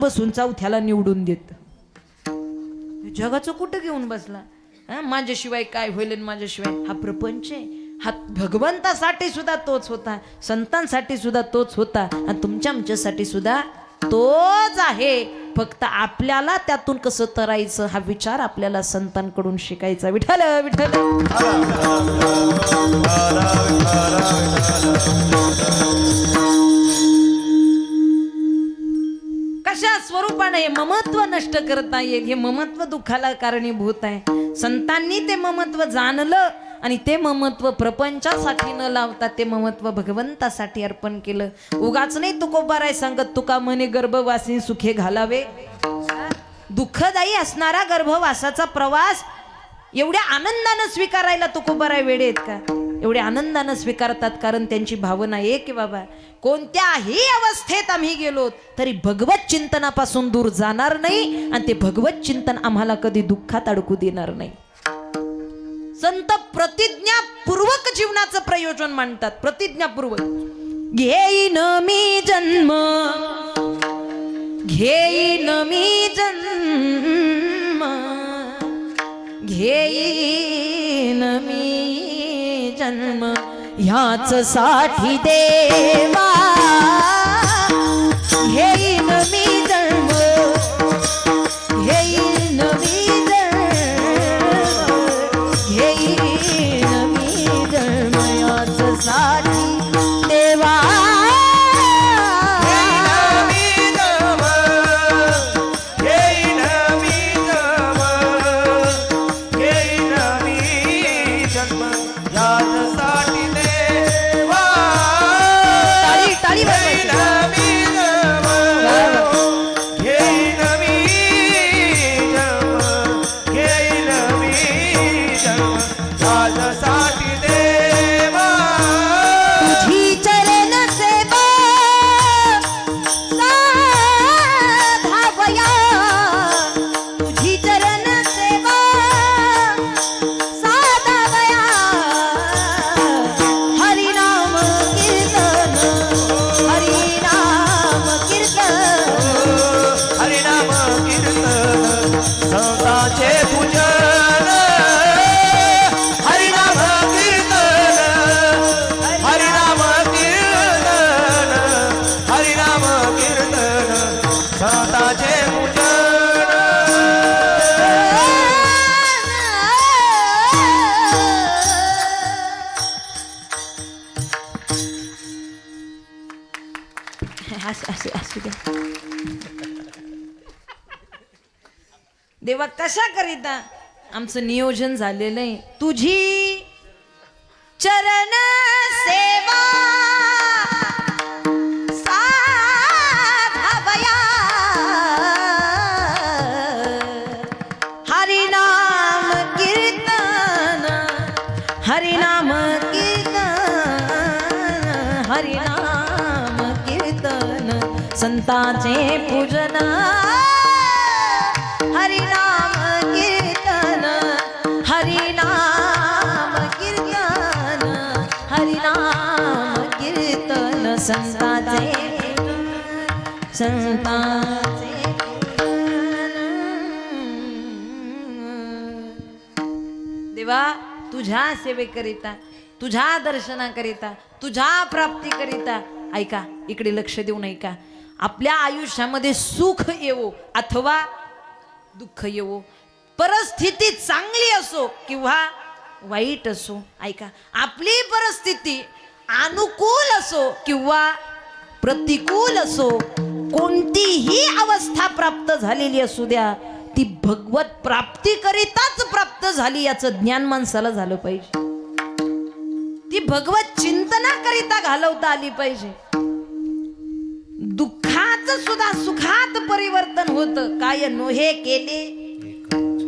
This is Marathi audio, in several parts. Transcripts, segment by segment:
बसून चौथ्याला निवडून देत. जगाचं कुठं घेऊन बसला? माझ्याशिवाय काय होईल, माझ्याशिवाय हा प्रपंच आहे. हा भगवंतासाठी सुद्धा तोच होता, संतांसाठी सुद्धा तोच होता, आणि तुमच्या आमच्यासाठी सुद्धा तोच आहे. फक्त आपल्याला त्यातून कसं तरायचं हा विचार आपल्याला संतांकडून शिकायचा. विठ्ठल विठ्ठल. कशा स्वरूपाने ममत्व नष्ट करता येईल? हे ममत्व दुःखाला कारणीभूत आहे. संतांनी ते ममत्व जाणलं आणि ते ममत्व प्रपंचासाठी न लावता ते ममत्व भगवंतासाठी अर्पण केलं. उगाच नाही तुकोबाराय सांगत, तुका मने गर्भवासी सुखे घालावे. दुःखदायी असणारा गर्भवासाचा प्रवास एवढ्या आनंदानं स्वीकारायला तुकोबाराय वेडे आहेत का? एवढ्या आनंदानं स्वीकारतात, कारण त्यांची भावना आहे की बाबा कोणत्याही अवस्थेत आम्ही गेलो तरी भगवत चिंतनापासून दूर जाणार नाही, आणि ते भगवत चिंतन आम्हाला कधी दुःखात अडकू देणार नाही. संत प्रतिज्ञापूर्वक जीवनाचं प्रयोजन मांडतात. प्रतिज्ञापूर्वक. घेईन मी जन्म, घेईन मी जन्म, घेईन मी जन्म ह्याच साठी देवा. घेईन मी जन्म, घेईन मी जन्म, घेईन मी जन्म ह्याच साठी देवा. देवा कशा करिता आमचं नियोजन झालेलं आहे. तुझी चरण सेवा साधावया, हरिनाम कीर्तन, हरिनाम कीर्तन, हरिनाम कीर्तन, संतांचे पूजन, हरिनाम कीर्तन, हरिनाम कीर्तन, हरिनाम कीर्तन, संतांचे संतांचे देवा तुझ्या सेवेकरिता, तुझ्या दर्शनाकरिता, तुझ्या प्राप्तीकरिता ऐका, इकडे लक्ष देऊन ऐका. आपल्या आयुष्यामध्ये सुख येवो अथवा दुःख येवो, परिस्थिती चांगली असो किंवा वाईट असो, ऐका, आपली परिस्थिती अनुकूल असो किंवा प्रतिकूल असो, कोणतीही अवस्था प्राप्त झालेली असू द्या, ती भगवत प्राप्तीकरिताच प्राप्त झाली याचं ज्ञान माणसाला झालं पाहिजे. ती भगवत चिंतनाकरिता घालवता आली पाहिजे. दुःखाचं सुद्धा सुखात परिवर्तन होतं. काय नोहे केले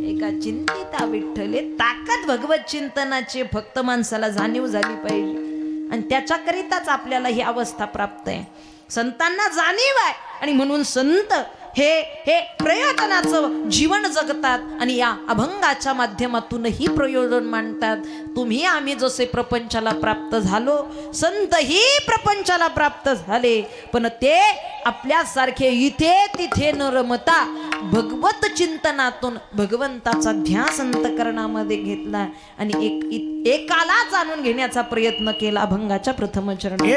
एका चिंतिता विठ्ठले, ताकद भगवत चिंतनाची फक्त माणसाला जाणीव झाली पाहिजे, आणि त्याच्याकरिताच आपल्याला ही अवस्था प्राप्त आहे. संतांना जाणीव आहे, आणि म्हणून संत हे हे प्रयोजनाचं जीवन जगतात आणि या अभंगाच्या माध्यमातूनही प्रयोजन मांडतात. तुम्ही आम्ही जसे प्रपंचाला प्राप्त झालो, संतही प्रपंचाला प्राप्त झाले, पण ते आपल्यासारखे इथे तिथे न रमता भगवत चिंतनातून भगवंताचा ध्यास अंतकरणामध्ये घेतला आणि एकाला जाणून घेण्याचा प्रयत्न केला. अभंगाच्या प्रथम चरण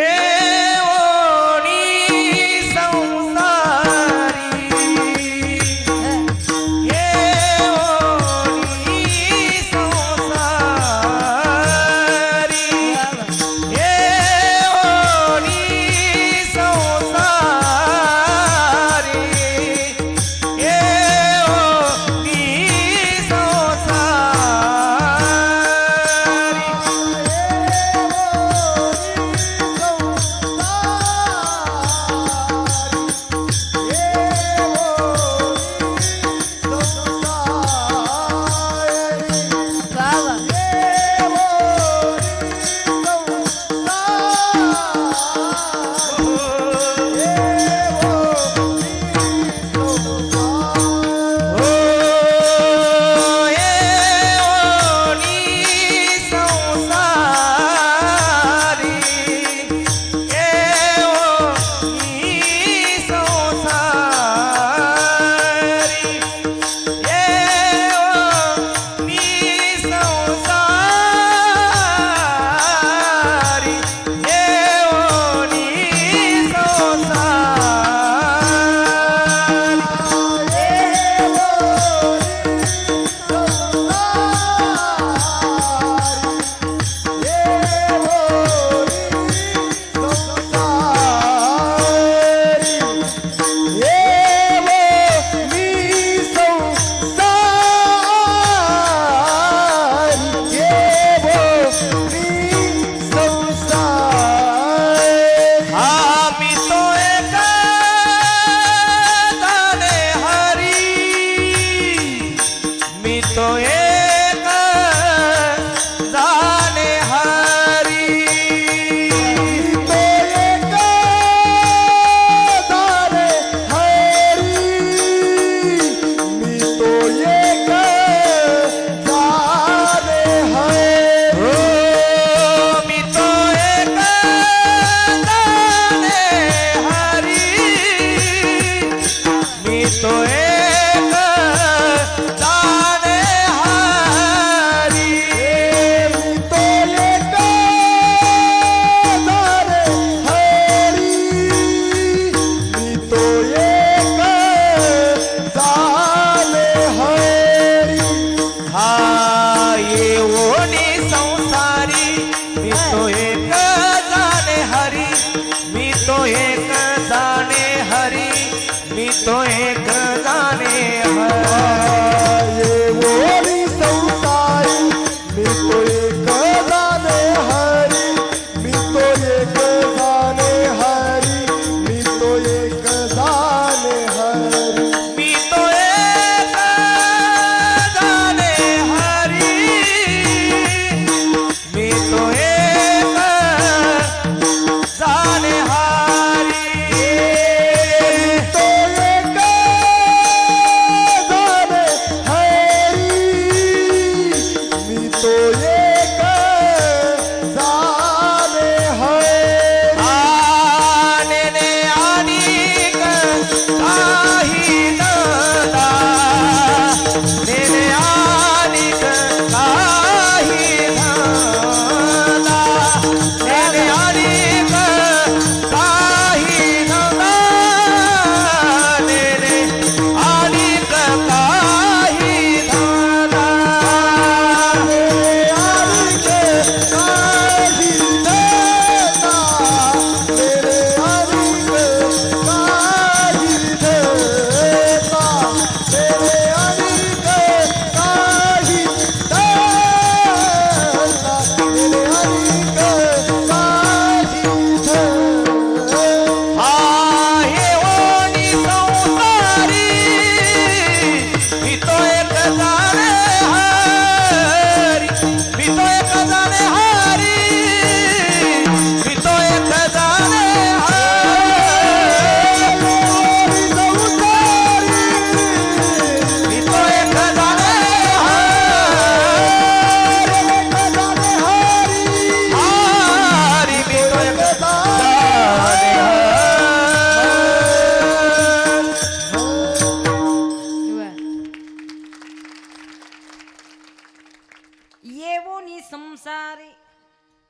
संसारी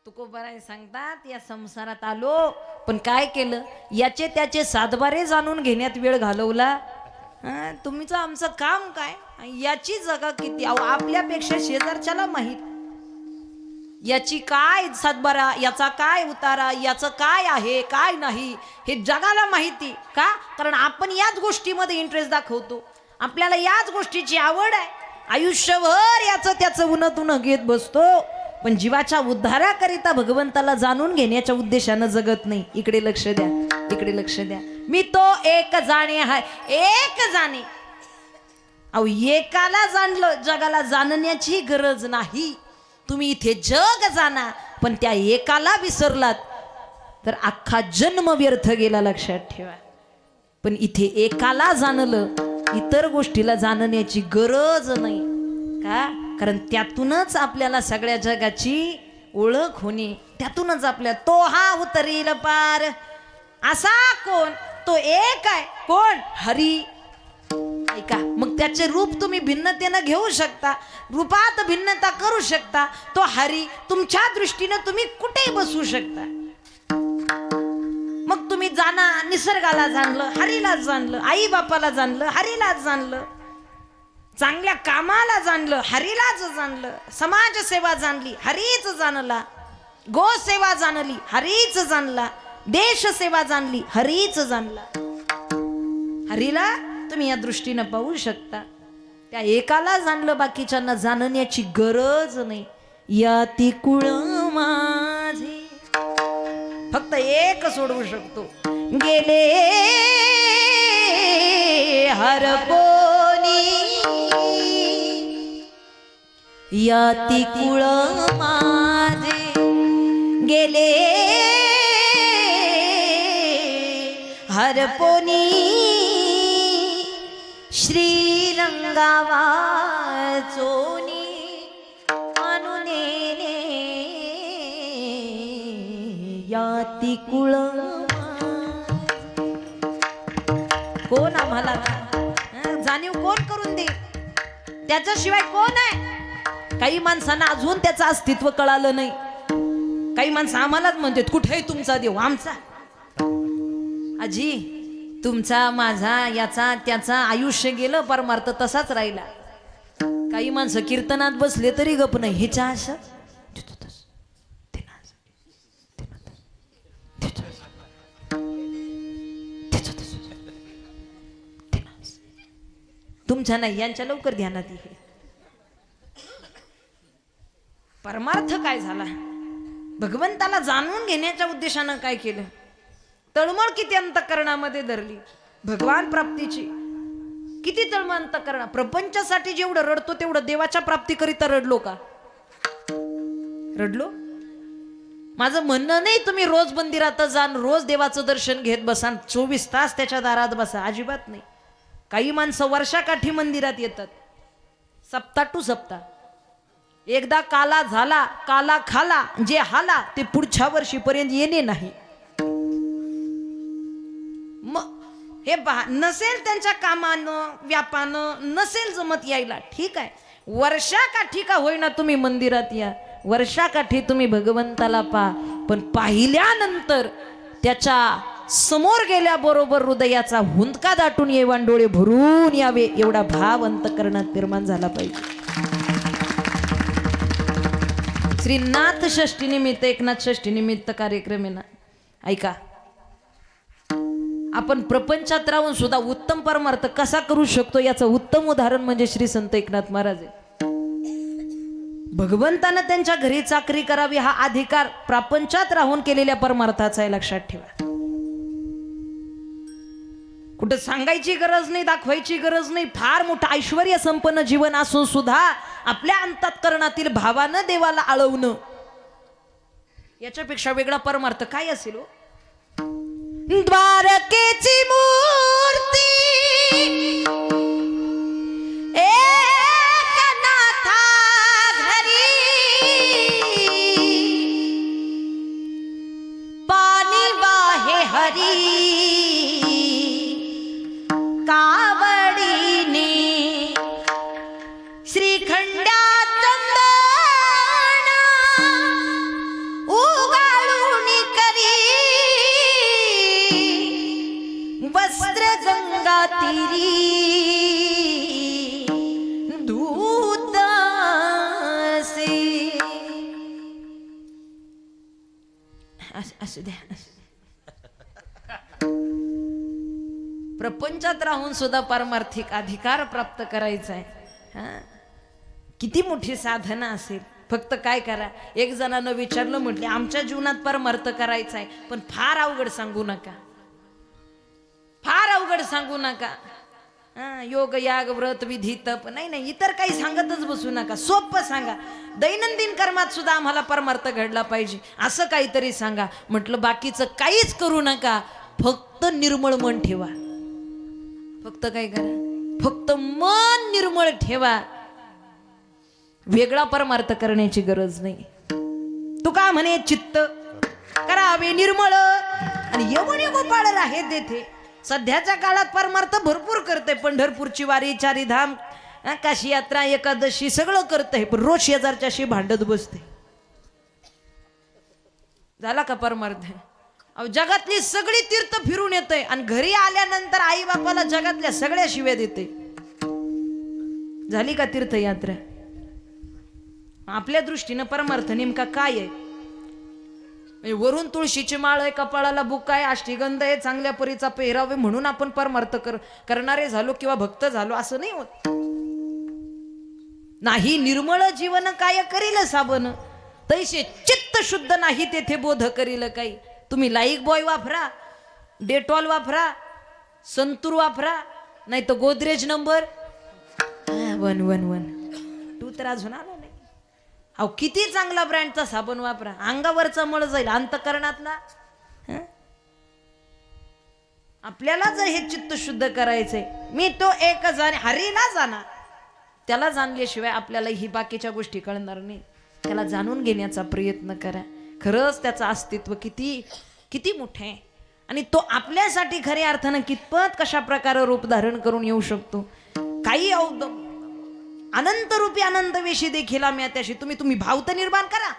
तुकोबाराय सांगतात, या संसारात आलो पण काय केलं, याचे त्याचे सातबारे जाणून घेण्यात वेळ घालवला. तुमचं आमचं काम काय, याची जगा किती. अहो आपल्यापेक्षा शेजारच्याला माहीत याची काय सातबारा, याचा काय उतारा, याचं काय आहे काय नाही हे जगाला माहिती. का? कारण आपण याच गोष्टीमध्ये इंटरेस्ट दाखवतो, आपल्याला याच गोष्टीची आवड आहे. आयुष्यभर याचं त्याचं उन्हत उन्ह घेत बसतो, पण जीवाच्या उद्धाराकरिता भगवंताला जाणून घेण्याच्या उद्देशानं जगत नाही. इकडे लक्ष द्या, इकडे लक्ष द्या. मी तो एक जाणे आहे, एक जाणे. अहो एकाला जाणलं, जगाला जाणण्याची गरज नाही. तुम्ही इथे जग जाणा, पण त्या एकाला विसरलात तर अख्खा जन्म व्यर्थ गेला, लक्षात ठेवा. पण इथे एकाला जाणलं, इतर गोष्टीला जाणण्याची गरज नाही. का? कारण त्यातूनच आपल्याला सगळ्या जगाची ओळख होणे, त्यातूनच आपल्या तो हा उतरील पार. असा कोण? तो एक आहे. कोण? हरी. ऐका, मग त्याचे रूप तुम्ही भिन्नतेनं घेऊ शकता, रूपात भिन्नता करू शकता. तो हरी तुमच्या दृष्टीने तुम्ही कुठेही बसू शकता. मग तुम्ही जाणा, निसर्गाला जाणलं, हरीला जाणलं, आई बापाला जाणलं, हरीलाच जाणलं, चांगल्या कामाला जाणलं, हरीलाच जाणलं, समाजसेवा जाणली, हरीच जाणला, गोसेवा जाणली, हरीच जाणला, देशसेवा जाणली, हरीच जाणला. हरीला तुम्ही या दृष्टीनं पाहू शकता. त्या एकाला जाणलं, बाकीच्यांना जाणण्याची गरज नाही. याती कुळ माझे फक्त एक सोडवू शकतो. गेले हरपोनी याती कुळ माझे, गेले हरपोनी श्रीरंगावा चोनी अनुनेने याती कुळ. कोण आम्हाला जाणीव कोण करून दे? त्याच्याशिवाय कोण आहे? काही माणसांना अजून त्याचं अस्तित्व कळालं नाही. काही माणसं आम्हालाच म्हणतात, कुठे तुमचा देव? आमचा. आजी, तुमचा माझा याचा त्याचा आयुष्य गेलं, परमार्थ तसाच राहिला. काही माणसं कीर्तनात बसले तरी गप नाही. हिच्या असं तुमच्या नाही, यांच्या लवकर ध्यानात येईल. परमार्थ काय झाला? भगवंताला जाणून घेण्याच्या उद्देशानं काय केलं? तळमळ किती अंतःकरणामध्ये धरली भगवान प्राप्तीची. किती तळमळ अंतःकरणा. प्रपंचासाठी जेवढं रडतो तेवढं देवाच्या प्राप्तीकरिता रडलो का? रडलो? माझं म्हणणं नाही तुम्ही रोज मंदिरात जाण, रोज देवाचं दर्शन घेत बसा, 24 तास त्याच्या दारात बसा, अजिबात नाही. काही माणसं वर्षाकाठी मंदिरात येतात, सप्ताह टू सप्ताह. एकदा काला झाला, काला खाला, जे हाला ते पुढच्या वर्षीपर्यंत येणे नाही. मग हे पहा, नसेल त्यांच्या कामानं व्यापानं नसेल जमत यायला, ठीक आहे. वर्षाकाठी का होईना तुम्ही मंदिरात या, वर्षाकाठी तुम्ही भगवंताला पहा, पण पाहिल्यानंतर त्याच्या समोर गेल्याबरोबर हृदयाचा हुंदका दाटून येवान, डोळे भरून यावे, एवढा भाव अंतःकरणात निर्माण झाला पाहिजे. श्रीनाथ षष्ठी निमित्त, एकनाथ षष्ठी निमित्त कार्यक्रम आहे ना, ऐका. आपण प्रपंचात राहून सुद्धा उत्तम परमार्थ कसा करू शकतो याचं उत्तम उदाहरण म्हणजे श्री संत एकनाथ महाराज आहे. भगवंतानं त्यांच्या घरी चाकरी करावी हा अधिकार प्रपंचात राहून केलेल्या परमार्थाचा आहे, लक्षात ठेवा. कुठं सांगायची गरज नाही, दाखवायची गरज नाही. फार मोठं ऐश्वर्य संपन्न जीवन असून सुद्धा आपल्या अंतःकरणातील भावानं देवाला आळवणं, याच्यापेक्षा वेगळा परमार्थ काय असेल? द्वारकेची मूर्ती एकनाथा घरी, पाणी वाहे हरी कावडीने, श्रीखंड्या चंदना तेरी दूत से असू द्या. प्रपंचात राहून सुद्धा पारमार्थिक अधिकार प्राप्त करायचा आहे. हा, किती मोठी साधना असेल. फक्त काय करा, एक जणानं विचारलं, म्हटले आमच्या जीवनात परमार्थ करायचा आहे, पण फार अवघड सांगू नका, फार अवघड सांगू नका. योग याग व्रत विधी तप नाही, इतर काही सांगतच बसू नका. सोपं सांगा. दैनंदिन कर्मात सुद्धा आम्हाला परमार्थ घडला पाहिजे असं काहीतरी सांगा. म्हटलं बाकीचं काहीच करू नका, फक्त निर्मळ मन ठेवा. फक्त काय करा, फक्त मन निर्मळ ठेवा. वेगळा परमार्थ करण्याची गरज नाही. तू का म्हणे चित्त करावे निर्मळ आणि यमुने गोपाळ राहे तेथे. सध्याच्या काळात परमार्थ भरपूर करते. पंढरपूरची वारी, चारी धाम, काशी यात्रा, एकादशी सगळं करते, पण रोज शेजारच्याशी भांडत बसते. झाला का परमार्थ? अहो, जगातली सगळी तीर्थ फिरून येते आणि घरी आल्यानंतर आई बापाला जगातल्या सगळ्या शिव्या देते. झाली का तीर्थयात्रा? आपल्या दृष्टीनं परमार्थ नेमका काय आहे? वरून तुळशीची माळ आहे, कपाळाला बुक आहे, अष्टगंध आहे, चांगल्या परीचा पेहराव आहे म्हणून आपण परमार्थ करणारे झालो किंवा भक्त झालो असं नाही होत. नाही निर्मळ जीवन काय करील साबन, तैसे चित्त शुद्ध नाही तेथे बोध करील काही. तुम्ही लाईक बॉय वापरा, डेटॉल वापरा, संतूर वापरा, नाही तर गोदरेज नंबर 111 2 तर अजून आला नाही. अहो, किती चांगला ब्रँडचा साबण वापरा, अंगावरचा मळ जाईल, अंतकरणातला. आपल्याला जर हे चित्त शुद्ध करायचंय, मी तो एक जाणे हरीला जाणार, त्याला जाणल्याशिवाय आपल्याला ही बाकीच्या गोष्टी कळणार नाही. त्याला जाणून घेण्याचा प्रयत्न करा. खरंच त्याचं अस्तित्व किती किती मोठं आहे आणि तो आपल्यासाठी खऱ्या अर्थानं कितपत कशा प्रकारे रूप धारण करून येऊ शकतो. काही अनंत रूपी अनंत वेशी देखील आम्ही त्याशी तुम्ही भाव तर निर्माण करा.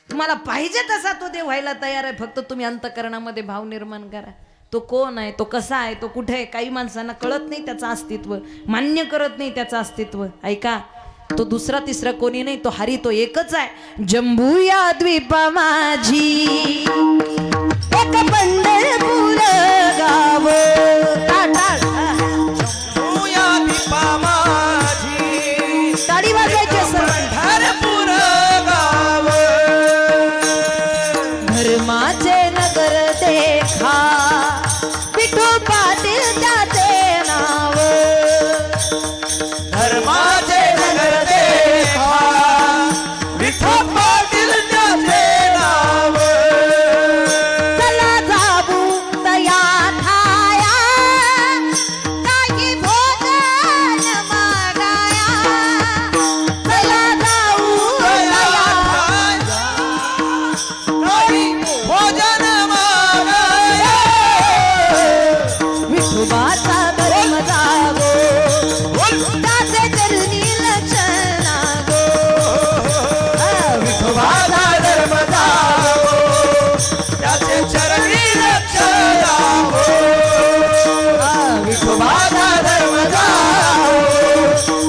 तुम्हाला पाहिजे तसा तो देव व्हायला तयार आहे, फक्त तुम्ही अंतकरणामध्ये भाव निर्माण करा. तो कोण आहे, तो कसा आहे, तो कुठे आहे, काही माणसांना कळत नाही त्याचं अस्तित्व, मान्य करत नाही त्याचं अस्तित्व. ऐका, तो दुसरा तिसरा कोणी नाही, तो हरी, तो एकच आहे. जंबूया द्वीपा माझी एक पंढरपूर गाव, ताडी वाजायचे पंढरपूर गाव, धर्माचे नगर देखा, विठू पाटील त्याचे नाव, धर्माचे नगर देखा, विठू पाटील त्याचे नाव. चला जाबू तया ठाया, काही भोजन मागाया. चला जाऊ तया काही भोजन मागाया. विठोबाचा धर्म जागो, त्याचे चरणी लक्ष लागो. विठोबाचा धर्म जागो, त्याचे चरणी लक्ष लागो. विठोबाचा धर्म जागो,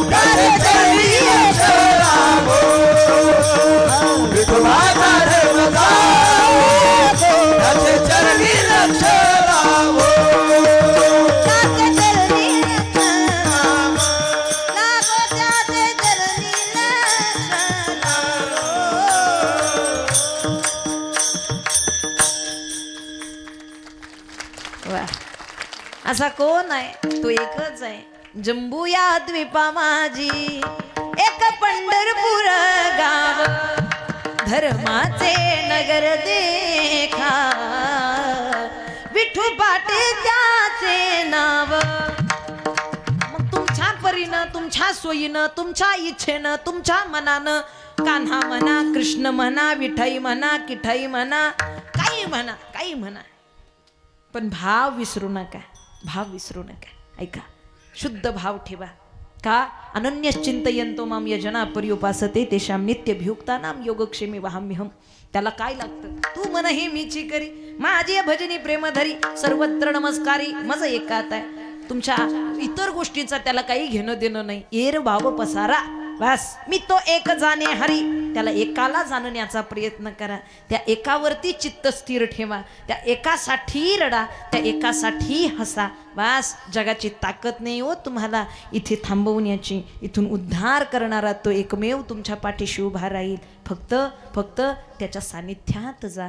त्याचे चरणी लक्ष लागो. विठोबाचा धर्म जागो, त्याचे चरणी लक्ष लागो. त्याचे चरणी लक्ष लागो, त्याचे चरणी लक्ष लागो. वा, असा कोण आहे? तो एकच आहे. जंबूया द्वीपा माझी एक पंढरपूर गाव, धर्माचे नगर देखा, विठू पाटील त्याचे नाव. मग तुमच्या परीनं, तुमच्या सोयीनं, तुमच्या इच्छेनं, तुमच्या मनानं, कान्हा म्हणा, कृष्ण म्हणा, विठाई म्हणा, किठाई म्हणा, काही म्हणा, काही म्हणा, पण भाव विसरू नका. भाव विसरू नका. ऐका, शुद्ध भाव ठेवा. का? अनन्यश्चिंतयन्तो माम यजना पर्युपासते तेषां नित्यभियुक्तानां योगक्षेमी वहाम्यहम्. त्याला काय लागतं? तू मन हे मीची करी, माझी भजनी प्रेमधरी, सर्वत्र नमस्कारी, मज एकात आहे. तुमच्या इतर गोष्टीचा त्याला काही घेणं देणं नाही. एर भाव पसारा बस. मी तो एक जाणे हरी, त्याला एकाला जाणण्याचा प्रयत्न करा. त्या एकावरती चित्त स्थिर ठेवा. त्या एकासाठी रडा, त्या एकासाठी हसा. बस. जगाची ताकद नाही हो तुम्हाला इथे थांबवण्याची. इथून उद्धार करणारा तो एकमेव तुमच्या पाठीशी उभा राहील. फक्त त्याच्या सानिध्यात जा.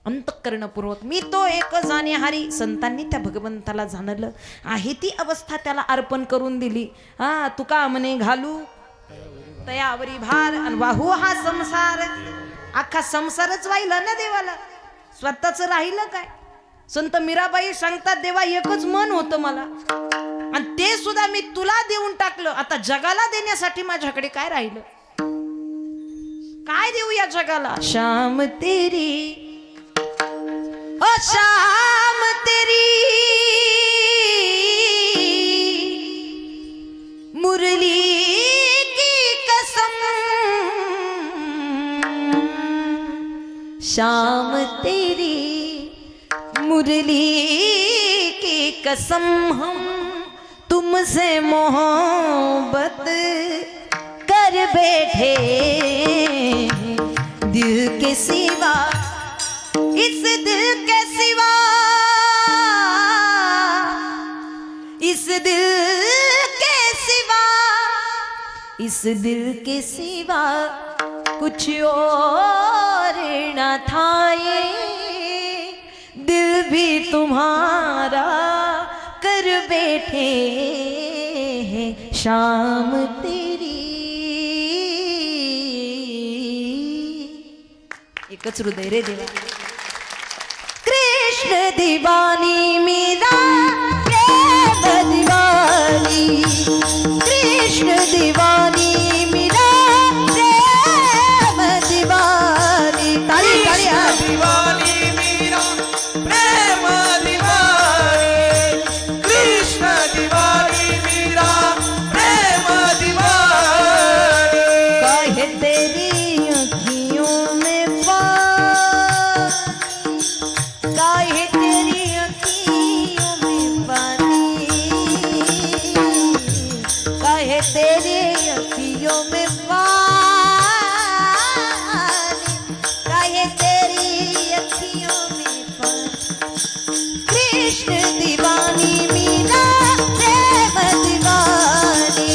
अंतःकरणपूर्वक मी तो एक जाणे हरी. संतांनी त्या भगवंताला जाणलं आहे ती अवस्था त्याला अर्पण करून दिली. तुका म्हणे घालू तयावरी भार आणि वाहू हा संसार. अख्खा संसारच वाहिला ना देवाला, स्वतःच राहिलं काय. संत मीराबाई सांगतात देवा एकच मन होतं मला आणि ते सुद्धा मी तुला देऊन टाकलं. आता जगाला देण्यासाठी माझ्याकडे काय राहिलं, काय देऊ या जगाला. शाम तेरी ओ शाम तेरी मुरली शाम तेरी मुरली की कसम हम तुमसे मोहब्बत कर बैठे. दिल के सिवा इस दिल के सिवा इस दिल के सिवा इस दिल के सिवा कुछ और न था ये. दिल भी तुम्हारा कर बैठे हैं शाम तेरी. एकच हृदय रे देवा. कृष्ण दीवानी मीरा प्रेम दीवानी. कृष्ण दीवानी मीरा दीवानी मीरा प्रेम दीवानी. कृष्ण दीवानी मीरा प्रेम दीवानी. काहे तेरी अखियों में पानी, काहे तेरी अखियों में पानी, काहे तेरी अखियों में पानी, कृष्ण दीवानी मीरा प्रेम दीवानी.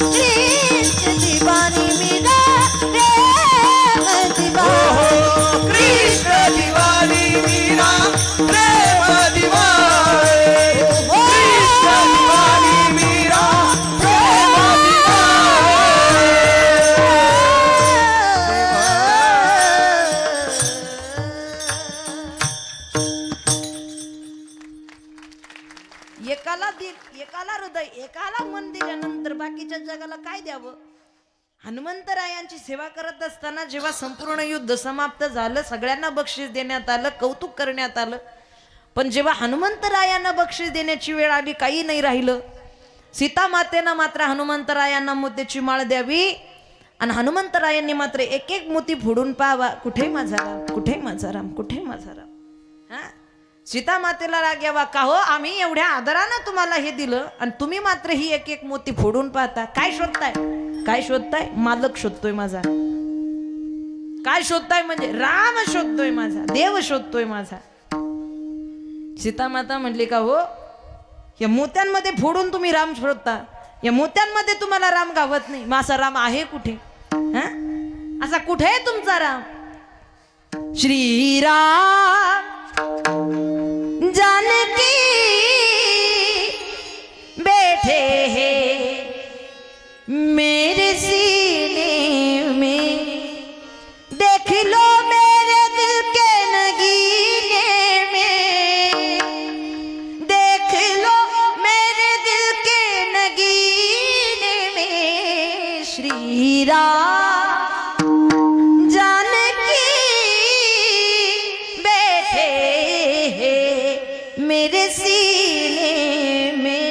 कृष्ण दीवानी मीरा प्रेम दीवानी. कृष्ण दीवानी मीरा प्रेम दीवानी. कृष्ण दीवानी मीरा प्रेम एकाला हृदय, एकाला मन दिल्यानंतर बाकीच्या जगाला काय द्यावं. हनुमंतरायांची सेवा करत असताना जेव्हा संपूर्ण युद्ध समाप्त झालं, सगळ्यांना बक्षीस देण्यात आलं, कौतुक करण्यात आलं. पण जेव्हा हनुमंतरायांना बक्षीस देण्याची वेळ आली, काही नाही राहिलं. सीता मातेनं मात्र हनुमंतरायांना मोत्याची माळ द्यावी आणि हनुमंतरायांनी मात्र एक एक मोती फोडून पाहावा. कुठे माझा राम, कुठे माझा राम, कुठे माझा राम. हा, सीता मातेला राग यावा का हो, आम्ही एवढ्या आदरानं तुम्हाला हे दिलं आणि तुम्ही मात्र ही एक एक मोती फोडून पाहता. काय शोधताय, काय शोधताय. मालक शोधतोय माझा. काय शोधताय म्हणजे राम शोधतोय माझा, देव शोधतोय माझा. सीता माता म्हणली का हो, या मोत्यांमध्ये फोडून तुम्ही राम शोधता, या मोत्यांमध्ये तुम्हाला राम गावत नाही. मग असा राम आहे कुठे. हा, असा कुठे आहे तुमचा राम. श्रीराम जानकी बैठे हैं मेरे सीने में. देख लो मेरे दिल के नगीने में, देख लो मेरे दिल के नगीने में. श्री राम जानकी बैठे हैं मेरे सीने में.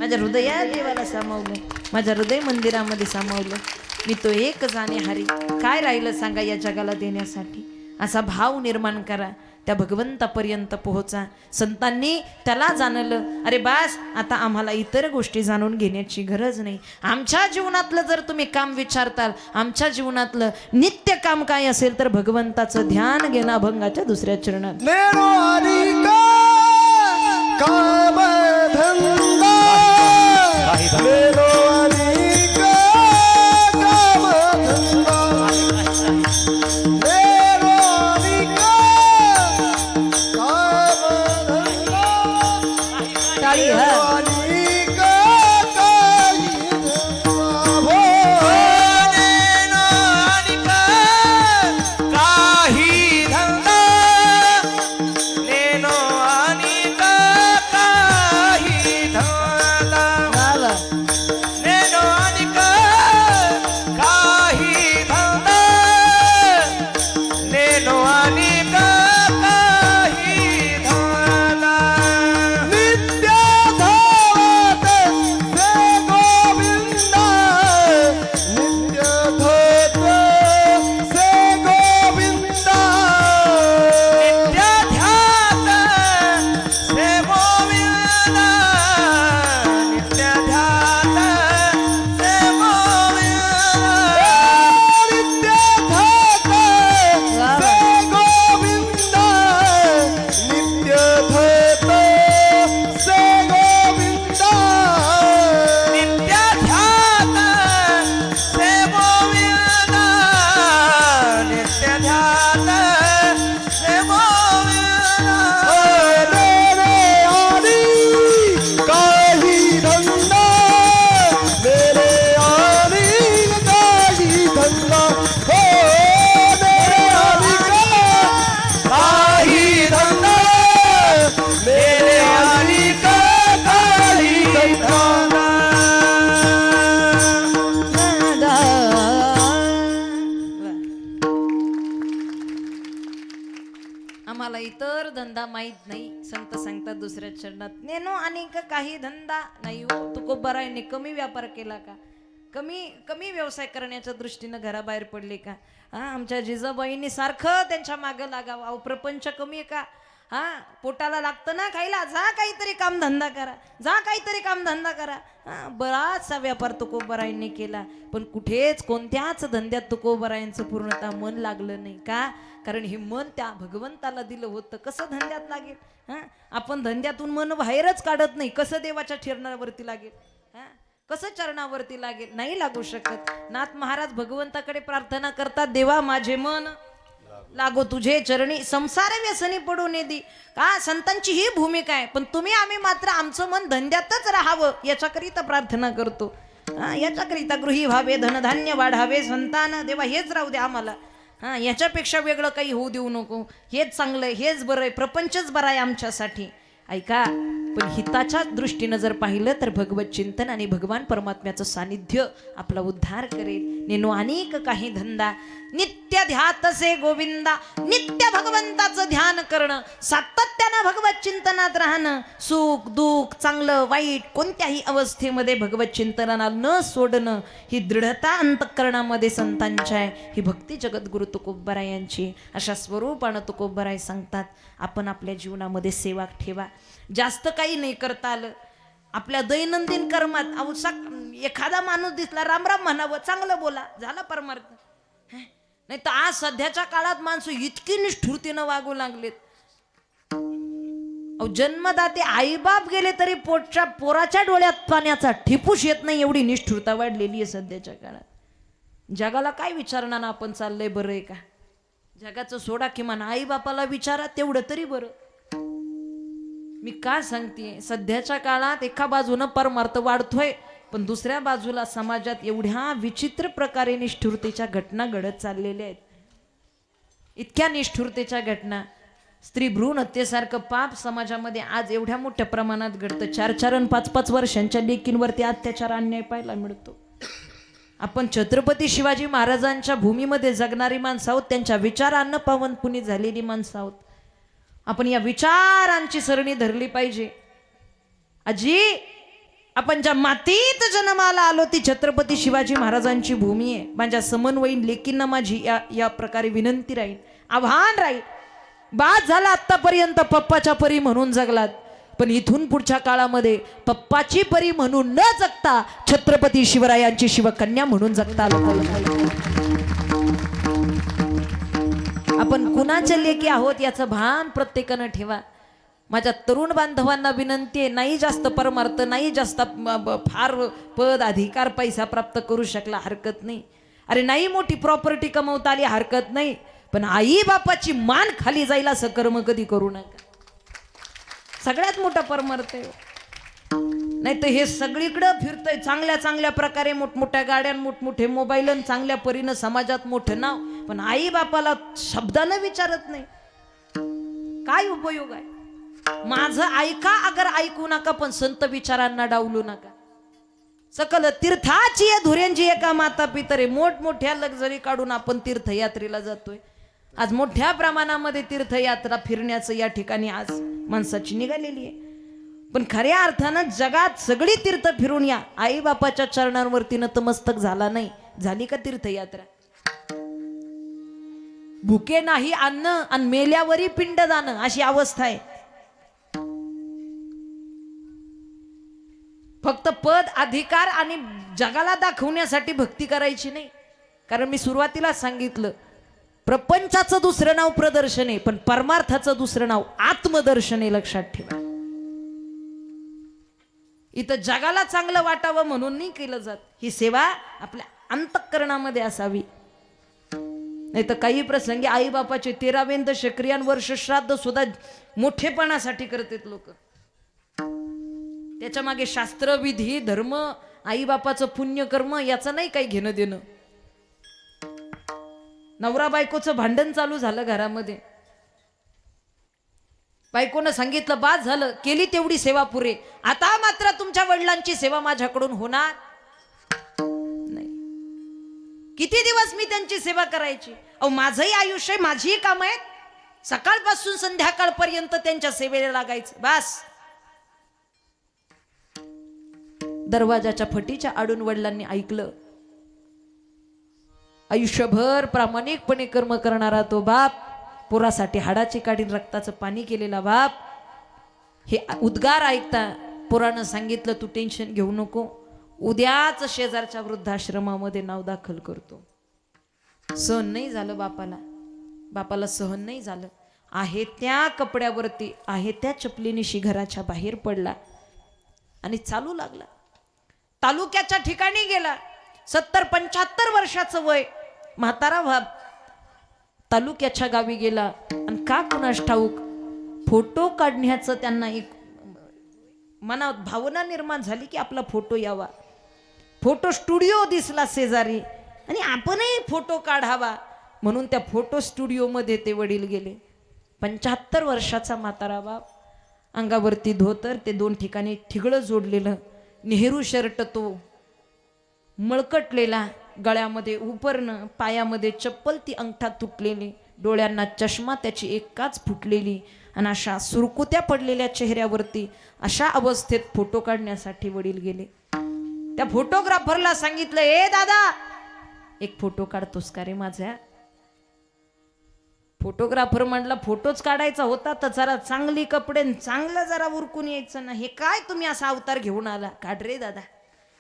माझ्या हृदयात देवाला सामावलं, माझ्या हृदय मंदिरामध्ये सामावलं. मी तो एक जाणे हरी. काय राहिलं सांगा या जगाला देण्यासाठी. असा भाव निर्माण करा. त्या भगवंतापर्यंत पोहोचा. संतांनी त्याला जाणलं, अरे बास आता आम्हाला इतर गोष्टी जाणून घेण्याची गरज नाही. आमच्या जीवनातलं जर तुम्ही काम विचारताल, आमच्या जीवनातलं नित्य काम काय असेल तर भगवंताचं ध्यान घेणं अभंगाच्या दुसऱ्या चरणात. नेनो अधिका काम धंदा नेनो अधिका काम धंदा नेनो अधिका काम धंदा टाळी हा. अधिका काही धंदा नेनो अधिका काही धंदा नेनो अनिका काही धंदा वा वा. नेनो अनिका काही धंदा नेनो अनिका काही धंदा नित्य धावत से गोविंदा नित्य धावत से गोविंदा नित्य ध्यात से गोविंदा नित्य ध्यात से गोविंदा नित्य ध्यात से गोविंदा नित्य ध्यात से गोविंदा नित्य ध्यात से गोविंदा नित्य ध्यात से गोविंदा रे रे आनी काही धंदा मेरे आनी काही धंदा हो मेरे आनी काही धंदा मेरे आनी काही धंदा आम्हाला इतर धंदा माहित नाही. संत सांगतात दुसऱ्या चरणात, नेनो अनेक काही धंदा नाही हो. तुकोबारायने कमी व्यापार केला का? कमी व्यवसाय करण्याच्या दृष्टीनं घराबाहेर पडले का? हा, आमच्या जिजाबाईंनी सारखं त्यांच्या मागं लागावं. अहो प्रपंच कमी आहे का? हा, पोटाला लागतं ना खायला, जा काहीतरी काम धंदा करा, जा काहीतरी काम धंदा करा. हा, बराचसा व्यापार तुकोबारायांनी केला, पण कुठेच कोणत्याच धंद्यात तुकोबारायांचं पूर्णतः मन लागलं नाही. का? कारण हे मन त्या भगवंताला दिलं होतं. कसं धंद्यात लागेल? हा, आपण धंद्यातून मन बाहेरच काढत नाही, कसं देवाच्या चरणावरती लागेल? हा, कसं चरणावरती लागेल? नाही लागू शकत. नाथ महाराज भगवंताकडे प्रार्थना करतात, देवा माझे मन लागो तुझे चरणी, संसार व्यसनी पडू नये दी. का? संतांची ही भूमिका आहे. पण तुम्ही आम्ही मात्र आमचं मन धंद्यातच राहावं याच्याकरिता प्रार्थना करतो. हा, याच्याकरिता गृही व्हावे, धनधान्य वाढावे, संतान देवा हेच राहू दे आम्हाला. हा, याच्यापेक्षा वेगळं काही होऊ देऊ नको. हेच चांगलं आहे, हेच बरं आहे, प्रपंचच बरा आहे आमच्यासाठी. ऐका, पण हिताच्या दृष्टीनं जर पाहिलं तर भगवत चिंतन आणि भगवान परमात्म्याचं सानिध्य आपला उद्धार करेल. नेनो अनेक काही धंदा नित्य ध्यात से गोविंदा, नित्य भगवंताचं ध्यान करणं, सातत्यानं भगवत चिंतनात राहणं, सुख दुःख चांगलं वाईट कोणत्याही अवस्थेमध्ये भगवत चिंतनाला न सोडणं, ही दृढता अंतःकरणामध्ये संतांच्या आहे. ही भक्ती जगद्गुरु तुकोबारायांची. अशा स्वरूपानं तुकोबाराय सांगतात, आपण आपल्या जीवनामध्ये सेवा ठेवा. जास्त काही नाही करता आलं आपल्या दैनंदिन कर्मात, एखादा माणूस दिसला राम राम म्हणावं, चांगलं बोला, झाला परमार्थ. नाही तर आज सध्याच्या काळात माणसं इतकी निष्ठुरतेनं वागू लागलेत. जन्मदाते आईबाप गेले तरी पोराच्या डोळ्यात पाण्याचा ठिपूस येत नाही, एवढी निष्ठुरता वाढलेली आहे सध्याच्या काळात. जगाला काय विचारणार ना आपण चाललंय बरं आहे का? जगाचं सोडा, किमान आई बापाला विचारा तेवढं तरी बरं. मी का सांगते, सध्याच्या काळात एका बाजूनं परमार्थ वाढतोय, पण दुसऱ्या बाजूला समाजात एवढ्या विचित्र प्रकारे निष्ठुरतेच्या घटना घडत चाललेल्या आहेत. इतक्या निष्ठुरतेच्या घटना, स्त्री भ्रूण हत्येसारखं पाप समाजामध्ये आज एवढ्या मोठ्या प्रमाणात घडतं. 4-4 आणि 5-5 वर्षांच्या लेकींवरती अत्याचार अन्याय पाहायला मिळतो. आपण छत्रपती शिवाजी महाराजांच्या भूमीमध्ये जगणारी माणसं आहोत, त्यांच्या विचारांना पावन पुनी झालेली माणसं आहोत. आपण या विचारांची सरणी धरली पाहिजे. आजी, आपण ज्या मातीत जन्माला आलो ती छत्रपती शिवाजी महाराजांची भूमी आहे. माझ्या समन्वयीन लेकींना माझी या प्रकारे विनंती राहील, आव्हान राहील, बाद झाला आतापर्यंत पप्पाच्या परी म्हणून जगलात, पण इथून पुढच्या काळामध्ये पप्पाची परी म्हणून न जगता छत्रपती शिवरायांची शिवकन्या म्हणून जगता आलं पाहिजे. आपण कुणाचे लेकी आहोत याचं भान प्रत्येकानं ठेवा. माझ्या तरुण बांधवांना विनंती आहे, नाही जास्त परमार्थ, नाही जास्त फार पद अधिकार पैसा प्राप्त करू शकला हरकत नाही, अरे नाही मोठी प्रॉपर्टी कमवता आली हरकत नाही, पण आई बापाची मान खाली जाईल असं कर्म कधी करू नका. सगळ्यात मोठा परमार्थ आहे. नाही तर हे सगळीकडं फिरतंय चांगल्या चांगल्या प्रकारे, मोठमोठ्या गाड्या, मोठमोठे मोबाईल, चांगल्या परीनं समाजात मोठं नाव, पण आई बापाला शब्दानं विचारत नाही. काय उपयोग आहे? माझं ऐका अगर ऐकू नका, पण संत विचारांना डावलू नका. सकल तीर्थाची धुऱ्यांची एका माता पितरे, मोठमोठ्या लक्झरी काढून आपण तीर्थयात्रेला जातोय. आज मोठ्या प्रमाणामध्ये तीर्थयात्रा फिरण्याचं या ठिकाणी आज माणसाची निघालेली आहे. पण खऱ्या अर्थानं जगात सगळी तीर्थ फिरून या, आई बापाच्या चरणांवरती नतमस्तक झाला नाही, झाली का तीर्थयात्रा? भुके नाही अन्न आणि मेल्यावरी पिंड दान अशी अवस्था आहे. फक्त पद अधिकार आणि जगाला दाखवण्यासाठी भक्ती करायची नाही. कारण मी सुरुवातीला सांगितलं, प्रपंचाचं दुसरं नाव प्रदर्शन आहे, पण परमार्थाचं दुसरं नाव आत्मदर्शन आहे. लक्षात ठेवा. इथं जगाला चांगलं वाटावं म्हणून नाही केलं जात. ही सेवा आपल्या अंतःकरणामध्ये असावी. नाही तर काही प्रसंगी आई बापाचे 13वें दशक्रियान वर्ष श्राद्ध सुद्धा मोठेपणासाठी करतात लोक. त्याच्या मागे शास्त्र, विधी, धर्म, आई बापाचं पुण्यकर्म याचं नाही काही घेणं देणं. नवरा बायकोचं भांडण चालू झालं घरामध्ये, बायकोनं सांगितलं बाद झालं, केली तेवढी सेवा पुरे, आता मात्र तुमच्या वडिलांची सेवा माझ्याकडून होणार नाही. किती दिवस मी त्यांची सेवा करायची? अहो माझंही आयुष्य, माझीही काम आहेत, सकाळपासून संध्याकाळपर्यंत त्यांच्या सेवेला लागायचं. बस. दरवाजाच्या फटीच्या आडून वडिलांनी ऐकलं. आयुष्यभर प्रामाणिकपणे कर्म करणारा तो बाप, पोरासाठी हाडाची काढीन रक्ताचं पाणी केलेला बाप, हे उद्गार ऐकता पोरानं सांगितलं, तू टेन्शन घेऊ नको, उद्याच शेजारच्या वृद्धाश्रमामध्ये नाव दाखल करतो. सहन नाही झालं बापाला सहन नाही झालं. आहे त्या कपड्यावरती, आहे त्या चपलीनिशी घराच्या बाहेर पडला आणि चालू लागला. तालुक्याच्या ठिकाणी गेला. 70-75 वर्षाचं वय, म्हातारा भाब तालुक्याच्या गावी गेला. आणि का कुणास ठाऊक फोटो काढण्याचं त्यांना एक मनात भावना निर्माण झाली की आपला फोटो यावा. फोटो स्टुडिओ दिसला शेजारी आणि आपणही फोटो काढावा म्हणून त्या फोटो स्टुडिओमध्ये ते वडील गेले. 75 वर्षाचा म्हातारा बाप, अंगावरती धोतर, ते 2 ठिकाणी ठिगळं जोडलेलं, नेहरू शर्ट तो मळकटलेला, गळ्यामध्ये उपरणं, पायामध्ये चप्पल, ती अंगठा तुटलेली, डोळ्यांना चष्मा त्याची एक काच फुटलेली, आणि अशा सुरकुत्या पडलेल्या चेहऱ्यावरती अशा अवस्थेत फोटो काढण्यासाठी वडील गेले. त्या फोटोग्राफरला सांगितलं, ए दादा एक फोटो काढतोस का रे माझ्या? फोटोग्राफर म्हणला, फोटोच काढायचा होता तर जरा चांगली कपडे, चांगलं जरा उरकून यायचं ना, हे काय तुम्ही असा अवतार घेऊन आला? काढ रे दादा,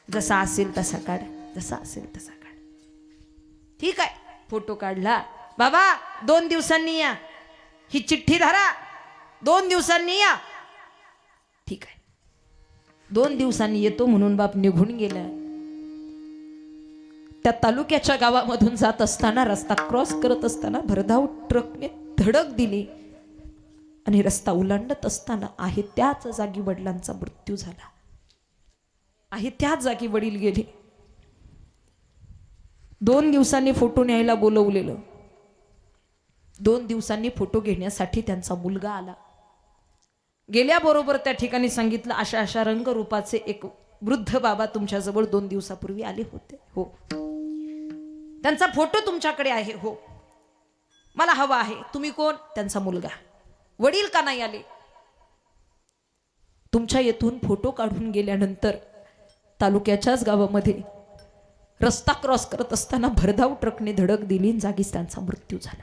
जसा असेल तसा काढ, जसा असेल तसा काढ. ठीक आहे, फोटो काढला. बाबा 2 दिवसांनी या, ही चिठ्ठी धरा, 2 दिवसांनी या. ठीक आहे. 2 दिवसांनी येतो म्हणून बाप निघून गेला. त्या तालुक्याच्या गावामधून जात असताना, रस्ता क्रॉस करत असताना भरधाव ट्रकने धडक दिली आणि रस्ता उलांडत असताना आहे त्याच जागी वडिलांचा मृत्यू झाला. आहे त्याच जागी वडील गेले. 2 दिवसांनी फोटो न्यायला बोलवलेलं. 2 दिवसांनी फोटो घेण्यासाठी त्यांचा मुलगा आला. गेल्याबरोबर त्या ठिकाणी सांगितलं, अशा अशा रंगरूपाचे एक वृद्ध बाबा तुमच्याजवळ 2 दिवसापूर्वी आले होते. हो. त्यांचा फोटो तुमच्याकडे आहे. हो. मला हवा आहे. तुम्ही कोण? त्यांचा मुलगा. वडील का नाही आले? तुमच्या येथून फोटो काढून गेल्यानंतर तालुक्याच्याच गावामध्ये रस्ता क्रॉस करत असताना भरधाव ट्रकने धडक दिली, जागीच त्यांचा मृत्यू झाला.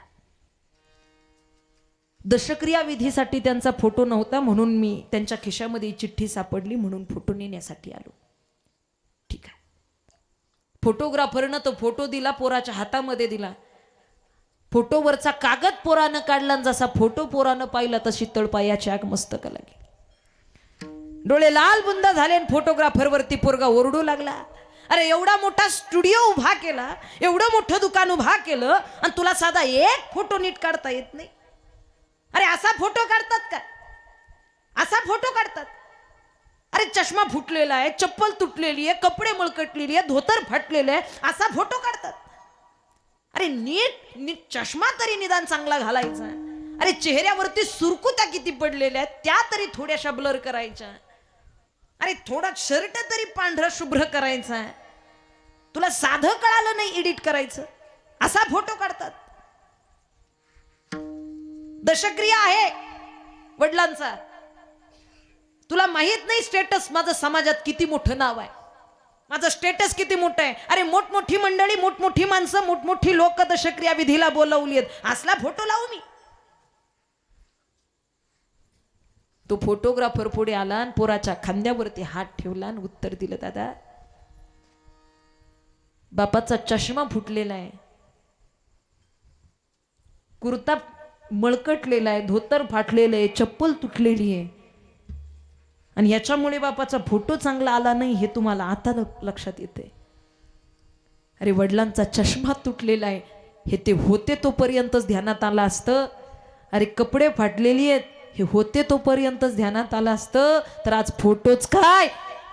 दशक्रिया विधीसाठी त्यांचा फोटो नव्हता म्हणून मी त्यांच्या खिशामध्ये चिठ्ठी सापडली म्हणून फोटो नेण्यासाठी आलो. ठीक आहे. फोटोग्राफरनं तो फोटो दिला, पोराच्या हातामध्ये दिला. फोटोवरचा कागद पोरानं काढला, जसा फोटो पोरानं पाहिला तशी तळपायाची आग मस्तकाला गेली. डोळे लाल बुंद झाले आणि फोटोग्राफरवरती पोरगा ओरडू लागला, अरे एवढा मोठा स्टुडिओ उभा केला, एवढं मोठं दुकान उभा केलं आणि तुला साधा एक फोटो नीट काढता येत नाही. अरे असा फोटो काढतात का? असा फोटो काढतात? अरे चष्मा फुटलेला आहे, चप्पल तुटलेली आहे, कपडे मळकटलेली आहे, धोतर फाटलेलं आहे, असा फोटो काढतात? अरे नीट नीट चष्मा तरी निदान चांगला घालायचा. अरे चेहऱ्यावरती सुरकुत्या किती पडलेल्या आहेत त्या तरी थोड्याशा ब्लर करायच्या. अरे थोडा शर्ट तरी पांढरा शुभ्र करायचा. तुला साधं कळालं नाही एडिट करायचं, असा फोटो काढतात. दशक्रिया आहे वडिलांचा. तुला माहित नाही स्टेटस माझं समाजात किती मोठं नाव आहे, माझं स्टेटस किती मोठं आहे. अरे मोठमोठी मंडळी, मोठमोठी माणसं, मोठमोठी लोक दशक्रिया विधीला बोलावली आहेत, असला फोटो लावू मी? तो फोटोग्राफर पुढे आला आणि पोराच्या खांद्यावरती हात ठेवला आणि उत्तर दिलं, दादा बापाचा चष्मा फुटलेला आहे, कुर्ता मळकटलेला आहे, धोतर फाटलेलं आहे, चप्पल तुटलेली आहे आणि याच्यामुळे बापाचा फोटो चांगला आला नाही हे तुम्हाला आता लक्षात येते. अरे वडिलांचा चष्मा तुटलेला आहे हे ते होते तोपर्यंतच ध्यानात आलं असतं. अरे कपडे फाटलेली आहेत हे होते तोपर्यंतच ध्यानात आलं असतं तर आज फोटोच काय,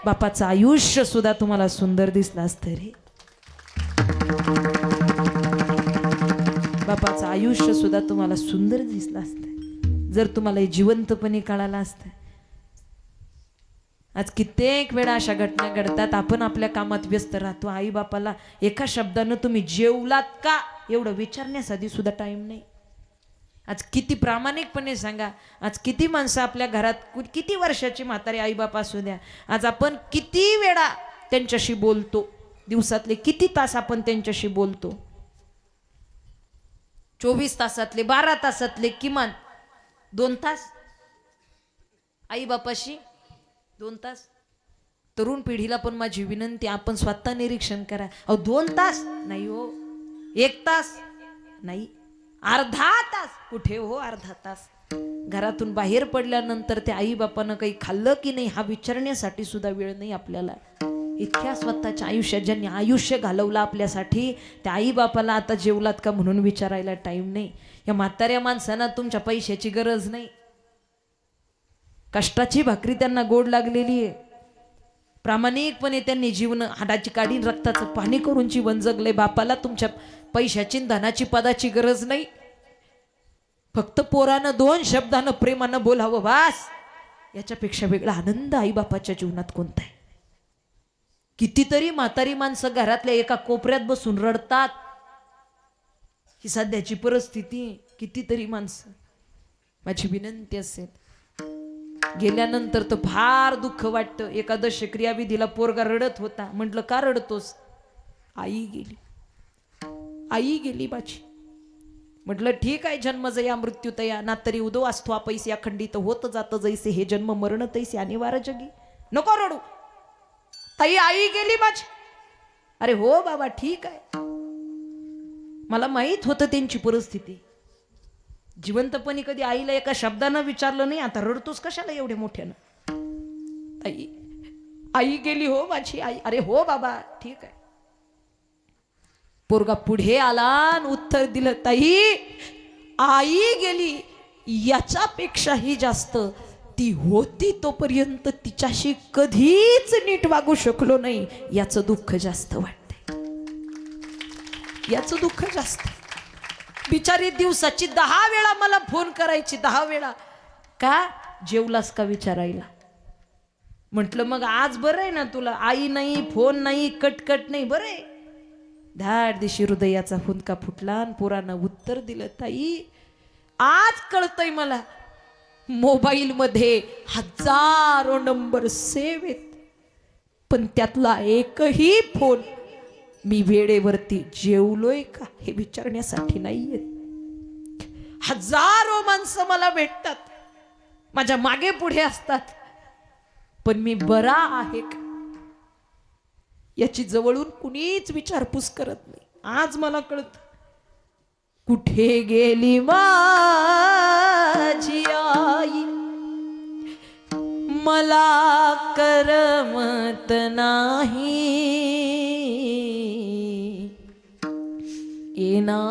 बापाचं आयुष्य सुद्धा तुम्हाला सुंदर दिसलं असतं रे. बापाचं आयुष्य सुद्धा तुम्हाला सुंदर दिसलं असतं जर तुम्हाला जिवंतपणे कळालं असतं. आज कित्येक वेळा अशा घटना घडतात, आपण आपल्या कामात व्यस्त राहतो, आई बापाला एका शब्दानं तुम्ही जेवलात का एवढं विचारण्यासाठी सुद्धा टाइम नाही. आज किती प्रामाणिकपणे सांगा, आज किती माणसं आपल्या घरात, किती वर्षाची म्हातारी आई बापा असू द्या, आज आपण किती वेळा त्यांच्याशी बोलतो, दिवसातले किती तास आपण त्यांच्याशी बोलतो? 24 तासातले 12 तासातले किमान 2 तास आई बापाशी, 2 तास. तरुण पिढीला पण माझी विनंती, आपण स्वतः निरीक्षण करा. 2 तास नाही हो, 1 तास नाही, अर्धा तास कुठे हो, अर्धा तास. घरातून बाहेर पडल्यानंतर त्या आई बापानं काही खाल्लं की नाही हा विचारण्यासाठी सुद्धा वेळ नाही आपल्याला. इतक्या स्वतःच्या आयुष्यात ज्यांनी आयुष्य घालवलं आपल्यासाठी, त्या आई बापाला आता जेवलात का म्हणून विचारायला टाइम नाही. या म्हाताऱ्या माणसांना तुमच्या पैशाची गरज नाही, कष्टाची भाकरी त्यांना गोड लागलेली आहे. प्रामाणिकपणे त्यांनी जीवन हाडाची काढी रक्ताचं पाणी करून जीवन जगले. बापाला तुमच्या पैशाची धनाची पदाची गरज नाही. फक्त पोरानं 2 शब्दानं प्रेमानं बोलावं वास, याच्यापेक्षा वेगळा आनंद आई बापाच्या जीवनात कोणता आहे? कितीतरी म्हातारी माणसं घरातल्या एका कोपऱ्यात बसून रडतात, ही सध्याची परिस्थिती. कितीतरी माणसं. माझी विनंती असेल, गेल्यानंतर तर फार दुःख वाटतं. एकादश क्रियाविधीला पोरगा रडत होता, म्हटलं का रडतोस? आई गेली, आई गेली माझी. म्हटलं ठीक आहे, जन्म जया मृत्यू तया, ना तरी उदो असतो पैसे अखंडित होत जात जैसे, हे जन्म मरण तैसे अनिवार्य जगी. नको रडू ताई, आई गेली माझी. अरे हो बाबा ठीक आहे, मला माहित होतं त्यांची परिस्थिती. जिवंतपणी कधी आईला एका शब्दानं विचारलं नाही, आता रडतोस कशाला एवढे मोठ्यानं? ताई आई गेली हो माझी आई. अरे हो बाबा ठीक आहे. पोरगा पुढे आला आणि उत्तर दिलं, ताई आई गेली याच्यापेक्षाही जास्त ती होती तोपर्यंत तिच्याशी कधीच नीट वागू शकलो नाही, याचं दुःख जास्त वाटतंय, याचं दुःख जास्त. बिचारी दिवसाची 10 वेळा मला फोन करायची, 10 वेळा. का जेवलास का विचारायला. म्हटलं मग आज बरं आहे ना तुला, आई नाही, फोन नाही, कटकट नाही, बरं आहे. धाड दिशी हृदयाचा हुंदका फुटला आणि पोरानं उत्तर दिलं, ताई आज कळतंय मला, मोबाईल मध्ये हजारो नंबर सेव्ह आहेत, पण त्यातला एकही फोन मी वेळेवरती जेवलोय का हे विचारण्यासाठी नाहीये. हजारो माणसं मला भेटतात, माझ्या मागे पुढे असतात, पण मी बरा आहे का याची जवळून कुणीच विचारपूस करत नाही. आज मला कळत कुठे गेली माझी आई, मला करमत नाही, येना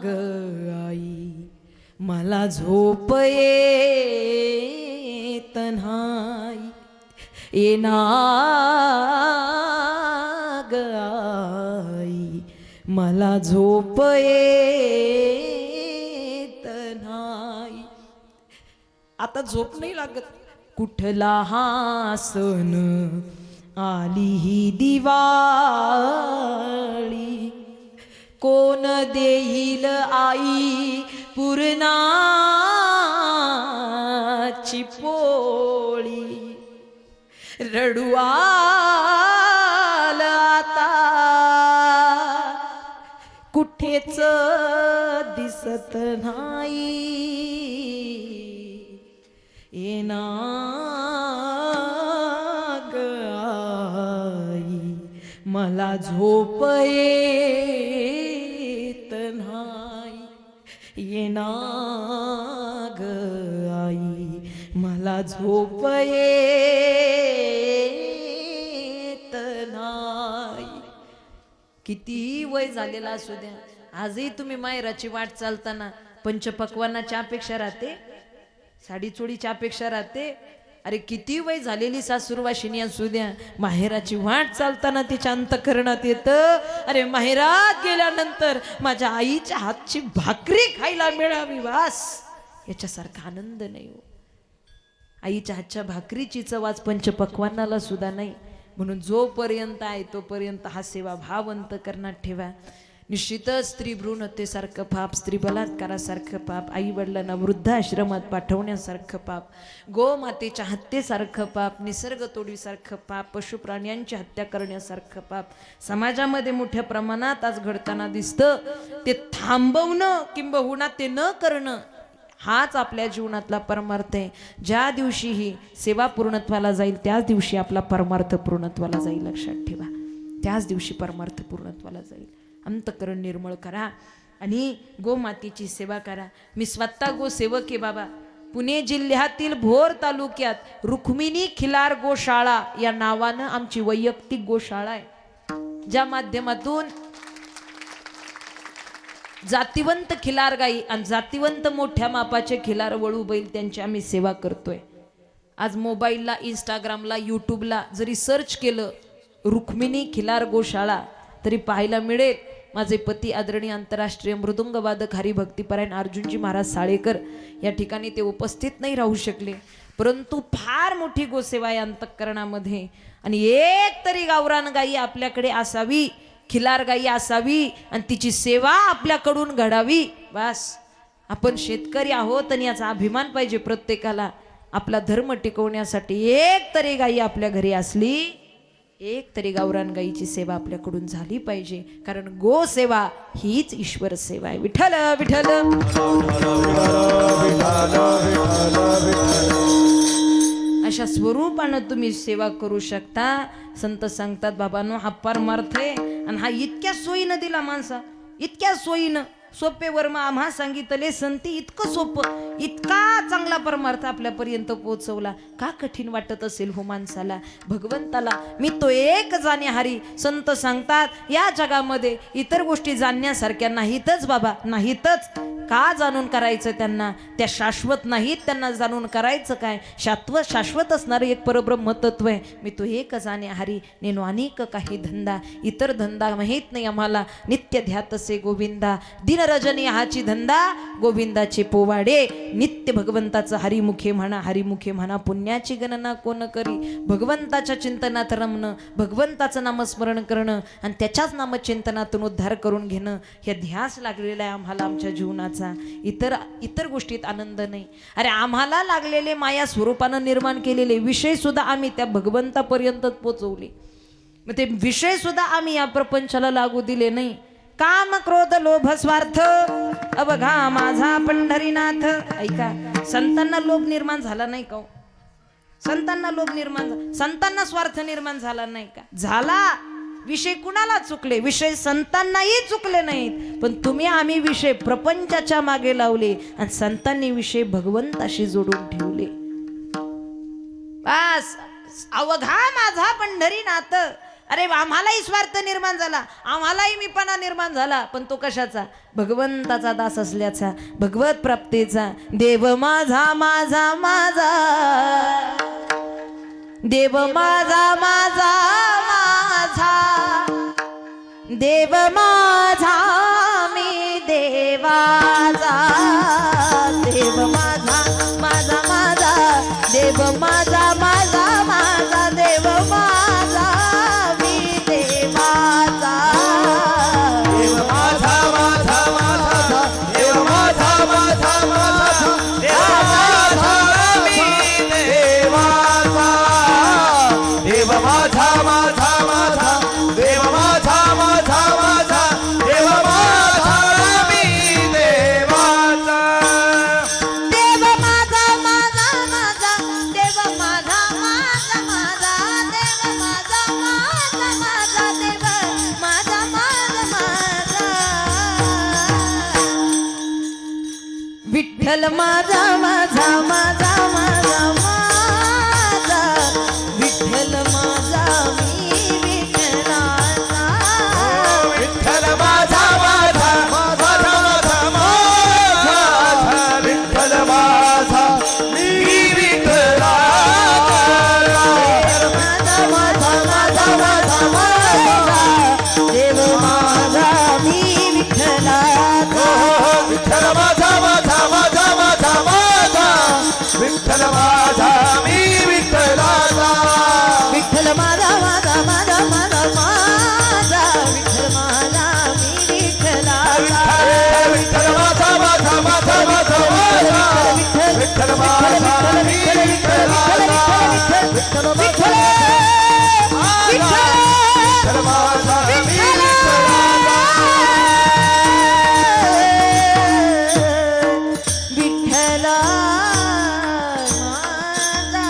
ग आई मला झोप येत नाही, येना ग आई मला झोप येत नाही. आता झोप नाही लागत. कुठला हा सण आली ही दिवाळी, कोण देईल आई पुरणाची पोळी, रडू आलं आता कुठेच दिसत नाही, येना ग आई मला झोप येत नाही, येना ग आई मला झोप येत नाही. किती वय झालेला असू द्या, आजही तुम्ही माहेराची वाट चालताना पंचपक्वान्नाच्या अपेक्षा राहते, साडी चोळीच्या अपेक्षा राहते. अरे किती वय झालेली सासूरवाशिनी असू द्या, माहेराची वाट चालताना तिच्या अंतःकरणात येतं, अरे माहेरात गेल्यानंतर माझ्या आईच्या हातची भाकरी खायला मिळावी, वास याच्यासारखा आनंद नाही हो. आईच्या हातच्या भाकरीची चव आज पंचपक्वान्नाला सुद्धा नाही. म्हणून जोपर्यंत आहे तोपर्यंत हा सेवा भाव अंतःकरणात ठेवा. निश्चितच स्त्री भ्रूण हत्येसारखं पाप, स्त्री बलात्कारासारखं पाप, आई वडिलांना वृद्धाश्रमात पाठवण्यासारखं पाप, गोमातेच्या हत्येसारखं पाप, निसर्ग तोडीसारखं पाप, पशुप्राण्यांची हत्या करण्यासारखं पाप समाजामध्ये मोठ्या प्रमाणात आज घडताना दिसतं. ते थांबवणं किंबहुना ते न करणं हाच आपल्या जीवनातला परमार्थ आहे. ज्या दिवशी ही सेवा पूर्णत्वाला जाईल त्याच दिवशी आपला परमार्थ पूर्णत्वाला जाईल. लक्षात ठेवा, त्याच दिवशी परमार्थ पूर्णत्वाला जाईल. अंतःकरण निर्मळ करा आणि गोमातेची सेवा करा. मी स्वतः गोसेवक आहे बाबा. पुणे जिल्ह्यातील भोर तालुक्यात रुक्मिणी खिलार गोशाळा या नावानं आमची वैयक्तिक गोशाळा आहे, ज्या माध्यमातून जातिवंत खिलार गाई आणि जातिवंत मोठ्या मापाचे खिलार वळू बैल त्यांची आम्ही सेवा करतोय. आज मोबाईलला, इंस्टाग्रामला, यूट्यूबला जरी सर्च केलं रुक्मिणी खिलार गोशाळा तरी पाहायला मिळेल. माझे पती आदरणीय आंतरराष्ट्रीय मृदुंगवादक हरिभक्तीपरायण अर्जुनजी महाराज साळेकर या ठिकाणी ते उपस्थित नाही राहू शकले, परंतु फार मोठी गोसेवा आहे अंतःकरणामध्ये. आणि एक तरी गावरान गाई आपल्याकडे असावी, खिलार गाई असावी आणि तिची सेवा आपल्याकडून घडावी. बस आपण शेतकरी आहोत आणि याचा अभिमान पाहिजे प्रत्येकाला. आपला धर्म टिकवण्यासाठी एक तरी गाई आपल्या घरी असली, एक तरी गावरान गाईची सेवा आपल्याकडून झाली पाहिजे, कारण गो सेवा हीच ईश्वर सेवा आहे. विठ्ठल विठ्ठल. अशा स्वरूपानं तुम्ही सेवा करू शकता. संत सांगतात बाबांनो हा परमार्थ आहे आणि हा इतक्या सोयीनं दिला माणसा, इतक्या सोयीनं. सोपे वर्म आम्हा सांगितले संती, इतकं सोपं, इतका चांगला परमार्थ आपल्यापर्यंत पोहोचवला. का कठीण वाटत असेल हो माणसाला, भगवंताला. मी तो एक जाण्याहारी. संत सांगतात या जगामध्ये इतर गोष्टी जाणण्यासारख्या नाहीतच बाबा, नाहीतच. का जाणून करायचं त्यांना? त्या शाश्वत नाहीत, त्यांना जाणून करायचं काय? शाश्वत असणारं एक परब्रह्म तत्व आहे. मी तो एक जाण्याहारी, नेनो अनेक काही धंदा, इतर धंदा माहीत नाही आम्हाला. नित्य ध्यातसे गोविंदा, दिन रजनी हाची धंदा, गोविंदाचे पोवाडे. नित्य भगवंताचं हरिमुखे म्हणा, हरिमुखे म्हणा, पुण्याची गणना कोण करी. भगवंताच्या चिंतनात रमणं, भगवंताचं नामस्मरण करणं आणि त्याच्याच नामचिंतनातून उद्धार करून घेणं, हे ध्यास लागलेला आहे आम्हाला आमच्या जीवनाचा. इतर गोष्टीत आनंद नाही. अरे आम्हाला लागलेले माया स्वरूपानं निर्माण केलेले विषय सुद्धा आम्ही त्या भगवंतापर्यंत पोचवले. मग ते विषय सुद्धा आम्ही या प्रपंचाला लागू दिले नाही. काम क्रोध लोभ स्वार्थ अवघा माझा पंढरीनाथ. ऐका, संतांना लोभ निर्माण झाला नाही का हो? संतांना लोभ निर्माण, संतांना स्वार्थ निर्माण झाला नाही का? झाला. विषय कुणाला चुकले? विषय संतांनाही चुकले नाहीत, पण तुम्ही आम्ही विषय प्रपंचाच्या मागे लावले आणि संतांनी विषय भगवंताशी जोडून ठेवले. बस अवघा माझा पंढरीनाथ. अरे आम्हालाही स्वार्थ निर्माण झाला, आम्हालाही मीपणा निर्माण झाला, पण तो कशाचा? भगवंताचा दास असल्याचा, भगवत प्राप्तीचा. देव माझा माझा माझा, देव माझा माझा माझा, देव माझा मी देवाचा. देव माझा माझा माझा, देव माझा माझा माझा, देव माझा मी देवाचा. देव माझा माझा माझा, देव माझा माझा माझा, देव माझा मी देवाचा. देव माझा माझा माझा, देव माझा माझा माझा, देव माझा मी देवाचा. देव माझा माझा माझा, देव माझा माझा माझा, देव माझा माझा माझा, देव माझा माझा माझा. विठ्ठल माझा माझा माझा माझा माझा, विठ्ठल माझा मी विठ्ठलाचा. विठ्ठल माझा माझा माझा माझा माझा, विठ्ठल माझा मी विठ्ठलाचा. माझा माझा माझा माझा माझा, देव माझा मी विठ्ठलाचा. विठ्ठल माझा माझा माझा माझा माझा, विठ्ठल माझा मी विठ्ठलाचा. विठ्ठल माझा माझा माझा माझा माझा, विठ्ठल माझा मी विठ्ठलाचा. विठ्ठल माझा माझा माझा माझा माझा, विठ्ठल माझा मी विठ्ठलाचा. विठ्ठल माझा विठ्ठल माझा मी विठ्ठलाचा. विठ्ठला माझा.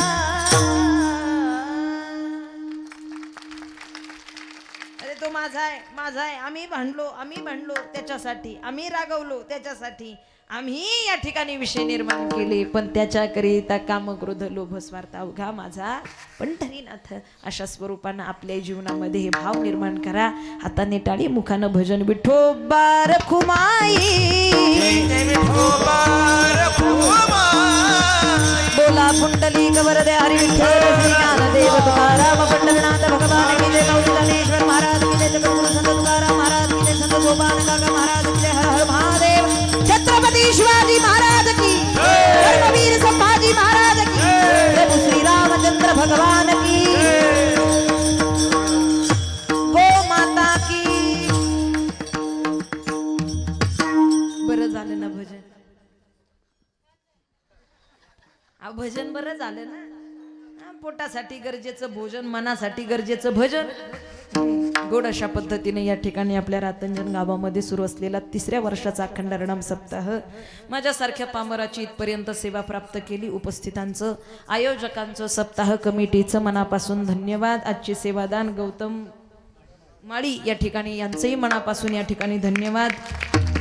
अरे तो माझा आहे, माझा आहे. आम्ही भांडलो त्याच्यासाठी, आम्ही रागवलो त्याच्यासाठी, आम्ही या ठिकाणी विषय निर्माण केले, पण त्याच्याकरिता काम क्रोध लोभ स्वार्थ अवघा माझा पंढरीनाथ. अशा स्वरूपानं आपल्या जीवनामध्ये हे भाव निर्माण करा. हाताने टाळी, मुखानं भजन. विठोबा रखुमाई, बोला पुंडली वरदे हरी विठ्ठल श्री ज्ञानदेव तुकाराम पंढरीनाथ भगवान की जय. गौरी महाराज की जय. जगद्गुरु संत तुकाराम महाराज की जय. संत गोपाल काका महाराज की जय. हर हर महादेव. छत्रपती शिवाजी महाराज की, धर्मवीर संभाजी महाराज की, प्रभु श्री रामचंद्र भगवान की, गो माता की. बरं झालं ना भजन? भजन बरं झालं ना. पोटासाठी गरजेचं भोजन, मनासाठी गरजेचं भजन. गोड अशा पद्धतीने या ठिकाणी आपल्या रातंजन गावामध्ये सुरू असलेला 3ऱ्या वर्षाचा अखंड हरिनाम सप्ताह माझ्यासारख्या पामराची इथपर्यंत सेवा प्राप्त केली. उपस्थितांचं, आयोजकांचं, सप्ताह कमिटीचं मनापासून धन्यवाद. आजचे सेवादान गौतम माळी या ठिकाणी यांचंही मनापासून या ठिकाणी धन्यवाद.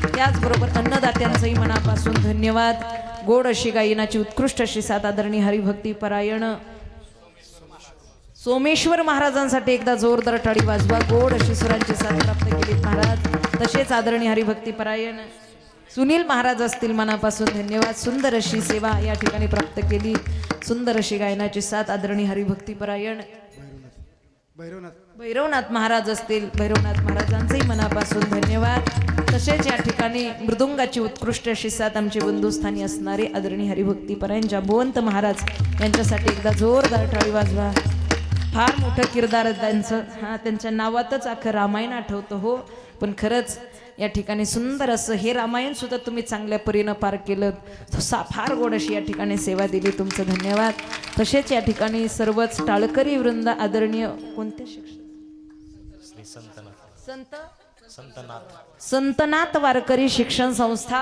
त्याचबरोबर अन्नदात्यांचंही मनापासून धन्यवाद. गोड अशी गायनाची उत्कृष्ट अशी साथ आदरणीय हरिभक्ती परायण सोमेश्वर महाराजांसाठी एकदा जोरदार टाळी वाजवा. गोड अशी सुरांची साथ प्राप्त केली महाराज. तसेच आदरणीय हरिभक्ती परायण सुनील महाराज असतील, मनापासून धन्यवाद. सुंदर अशी सेवा या ठिकाणी प्राप्त केली. सुंदर अशी गायनाची साथ आदरणीय हरिभक्ती परायण भैरवनाथ महाराज असतील, भैरवनाथ महाराजांचंही मनापासून धन्यवाद. तसेच या ठिकाणी मृदुंगाची उत्कृष्ट अशी साथ आमचे बंधुस्थानी असणारे आदरणीय हरिभक्ती परायण जांबुवंत महाराज यांच्यासाठी एकदा जोरदार टाळी वाजवा. फार मोठं किरदार त्यांचं. त्यांच्या नावातच अख्खं रामायण आठवतं हो, पण खरंच या ठिकाणी सुंदर असं हे रामायण सुद्धा तुम्ही चांगल्या परीनं पार केलं. फार गोड अशी या ठिकाणी सेवा दिली. तुमचं धन्यवाद. तसेच या ठिकाणी सर्वच टाळकरी वृंद आदरणीय कोणते शिक्षक? संत संतनाथ वारकरी शिक्षण संस्था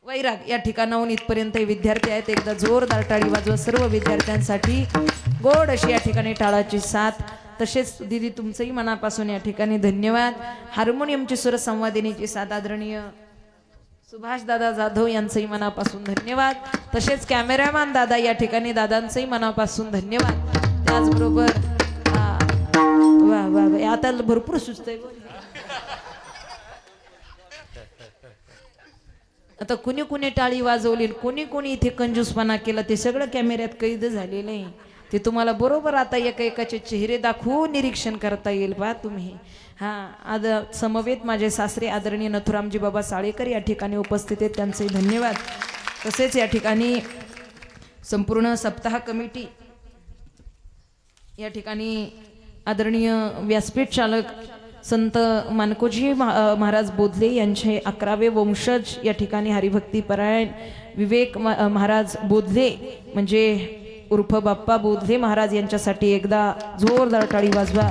वैराग या ठिकाणाहून इथपर्यंत हे विद्यार्थी आहेत. एकदा जोरदार टाळी वाजवा सर्व विद्यार्थ्यांसाठी. गोड अशी या ठिकाणी टाळाची साथ. तसेच दिदी तुमचंही मनापासून या ठिकाणी धन्यवाद. हार्मोनियमची सुर संवादिनीची साथ आदरणीय सुभाष दादा जाधव यांचंही मनापासून धन्यवाद. तसेच कॅमेरामॅन दादा या ठिकाणी दादांचंही मनापासून धन्यवाद. त्याचबरोबर वा वा वा आता भरपूर सुचतंय. आता कुणी कुणी टाळी वाजवली, कोणी कोणी इथे कंजूसपणा केला ते सगळं कॅमेऱ्यात कैद झालेलं आहे. ते तुम्हाला बरोबर आता एकाचे चेहरे दाखवून निरीक्षण करता येईल पहा तुम्ही. आज समवेत माझे सासरे आदरणीय नथुरामजी बाबा साळेकर या ठिकाणी उपस्थित आहेत, त्यांचे धन्यवाद. तसेच या ठिकाणी संपूर्ण सप्ताह कमिटी या ठिकाणी आदरणीय व्यासपीठ चालक संत मानकोजी महाराज बोधले यांचे 11वे वंशज या ठिकाणी हरिभक्ती परायण विवेक महाराज बोधले म्हणजे उर्फ बाप्पा बोधले महाराज यांच्यासाठी एकदा जोरदार टाळी वाजवा.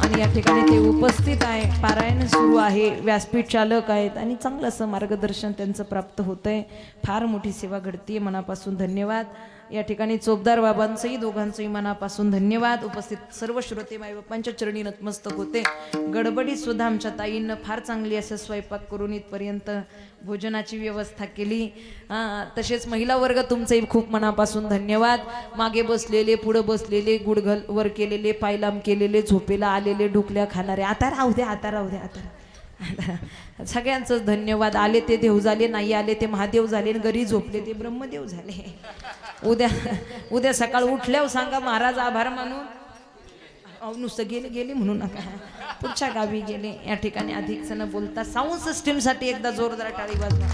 आणि या ठिकाणी ते उपस्थित आहे. पारायण सुरू आहे, व्यासपीठ चालक आहेत आणि चांगलं असं मार्गदर्शन त्यांचं प्राप्त होतंय. फार मोठी सेवा घडतीये, मनापासून धन्यवाद. या ठिकाणी चोपदार बाबांचंही दोघांचंही मनापासून धन्यवाद. उपस्थित सर्व श्रोते माईबापांच्या चरणी नतमस्तक होते. गडबडीत सुद्धा आमच्या ताईंनं फार चांगली असं स्वयंपाक करून इथपर्यंत भोजनाची व्यवस्था केली. तसेच महिला वर्ग तुमचंही खूप मनापासून धन्यवाद. मागे बसलेले, पुढं बसलेले, गुडघल वर केलेले, पायलाम केलेले, झोपेला आलेले, ढुकल्या खाणारे, आता राहू द्या, आता राहू द्या, आता सगळ्यांचंच धन्यवाद. आले ते देव झाले, नाही आले ते महादेव झाले, घरी झोपले ते ब्रह्मदेव झाले. उद्या सकाळ उठल्यावर सांगा महाराज आभार मानून नुसतं गेले गेले म्हणू नका, पुढच्या गावी गेले. या ठिकाणी अधिक न बोलता साऊंड सिस्टीम साठी एकदा जोरदार टाळी वाजवा.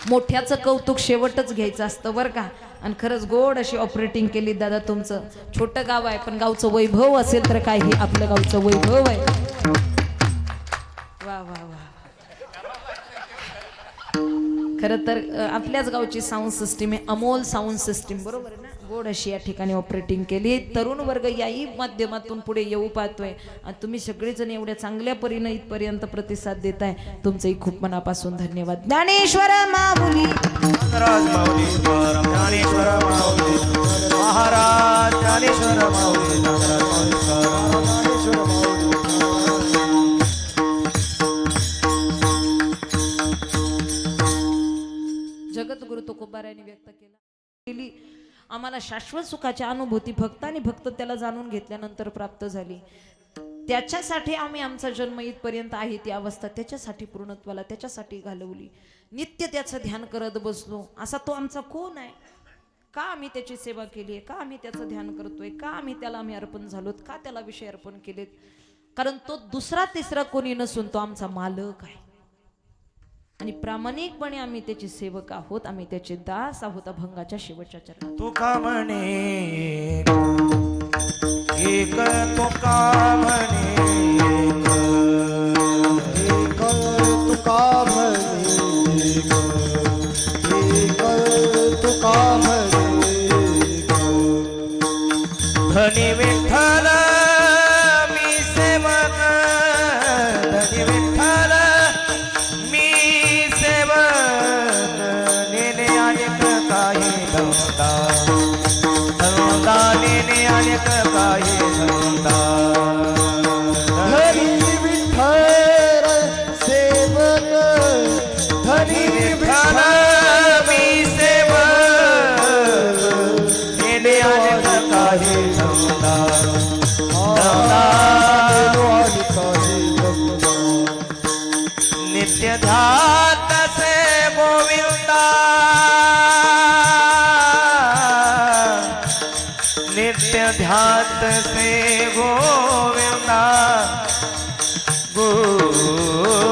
मोठ्याचं कौतुक शेवटच घ्यायचं असतं बरं का. आणि खरंच गोड अशी ऑपरेटिंग केली दादा. तुमचं छोटं गाव आहे पण गावचं वैभव असेल तर काय, हे आपलं गावचं वैभव आहे. वा वा वा. खरं तर आपल्याच गावची साऊंड सिस्टीम आहे, अमोल साऊंड सिस्टीम, बरोबर आहे ना. गोड अशी या ठिकाणी ऑपरेटिंग केली. तरुण वर्ग याही माध्यमातून पुढे येऊ पाहतोय आणि तुम्ही सगळेजण एवढ्या चांगल्या परीनं इथपर्यंत प्रतिसाद देताय. तुमचंही खूप मनापासून धन्यवाद. ज्ञानेश्वर माऊली ज्ञानेश्वर माऊली महाराज, ज्ञानेश्वर माऊली ज्ञानेश्वर माऊली. जगद्गुरु तुकोबारायांनी व्यक्त केली. आम्हाला शाश्वत सुखाची अनुभूती फक्त आणि फक्त त्याला जाणून घेतल्यानंतर प्राप्त झाली. त्याच्यासाठी आम्ही आमचा जन्म इथपर्यंत आहे ती अवस्था त्याच्यासाठी पूर्णत्वाला त्याच्यासाठी घालवली. नित्य त्याचं ध्यान करत बसलो. असा तो आमचा कोण आहे? का आम्ही त्याची सेवा केली आहे? का आम्ही त्याचं ध्यान करतोय? का आम्ही अर्पण झालोत? का त्याला विषय अर्पण केलेत? कारण तो दुसरा तिसरा कोणी नसून तो आमचा मालक आहे आणि प्रामाणिकपणे आम्ही त्याचे सेवक आहोत. आम्ही त्याचे दास आहोत. अभंगाच्या शेवटच्या चरणात तुका म्हणे एक, तुका म्हणे एक, तुका म्हणे एक, तुका म्हणे धनी विठ्ठल मी सेवक, धनी विठ्ठल मी सेवक, नेने अनेक काही धंदा, धंदा नेने अनेक काही धंदा. धनी विठ्ठल सेवक, धनी विठ्ठल मी सेवक, नेने अनेक काही धंदा, धंदा नित्य ध्यात से गोविंदा, नित्य ध्यात से गोविंदा, गोविंदा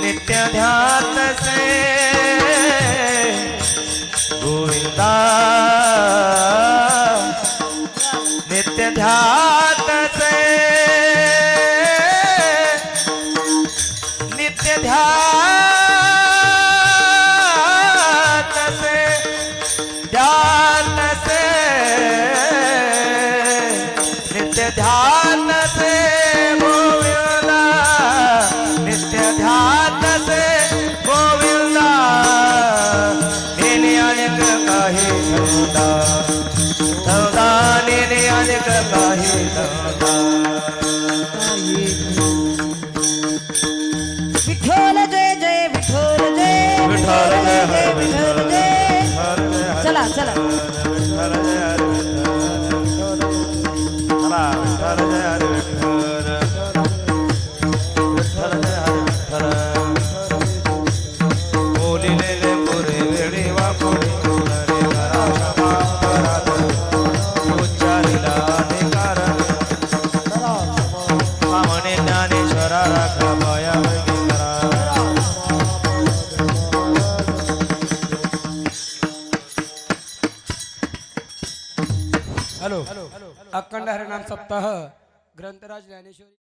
नित्य ध्यात से गोविंदा, नित्य ध्यात से नित्य ध्यात से ध्यात से चला चला विठ्ठल जय हरी विठ्ठल चला विठ्ठल जय हरी विठ्ठल विठ्ठल जय हरी विठ्ठल बोलिलेले पुरे वेळी वाकोडी रे करा क्षमा अपराध उच्चारिला अधिकार मामणे ज्ञानेश्वरा राखा भयावेगी करा हेलो अखंड हरिनाम सप्ताह ग्रंथराज ज्ञानेश्वरी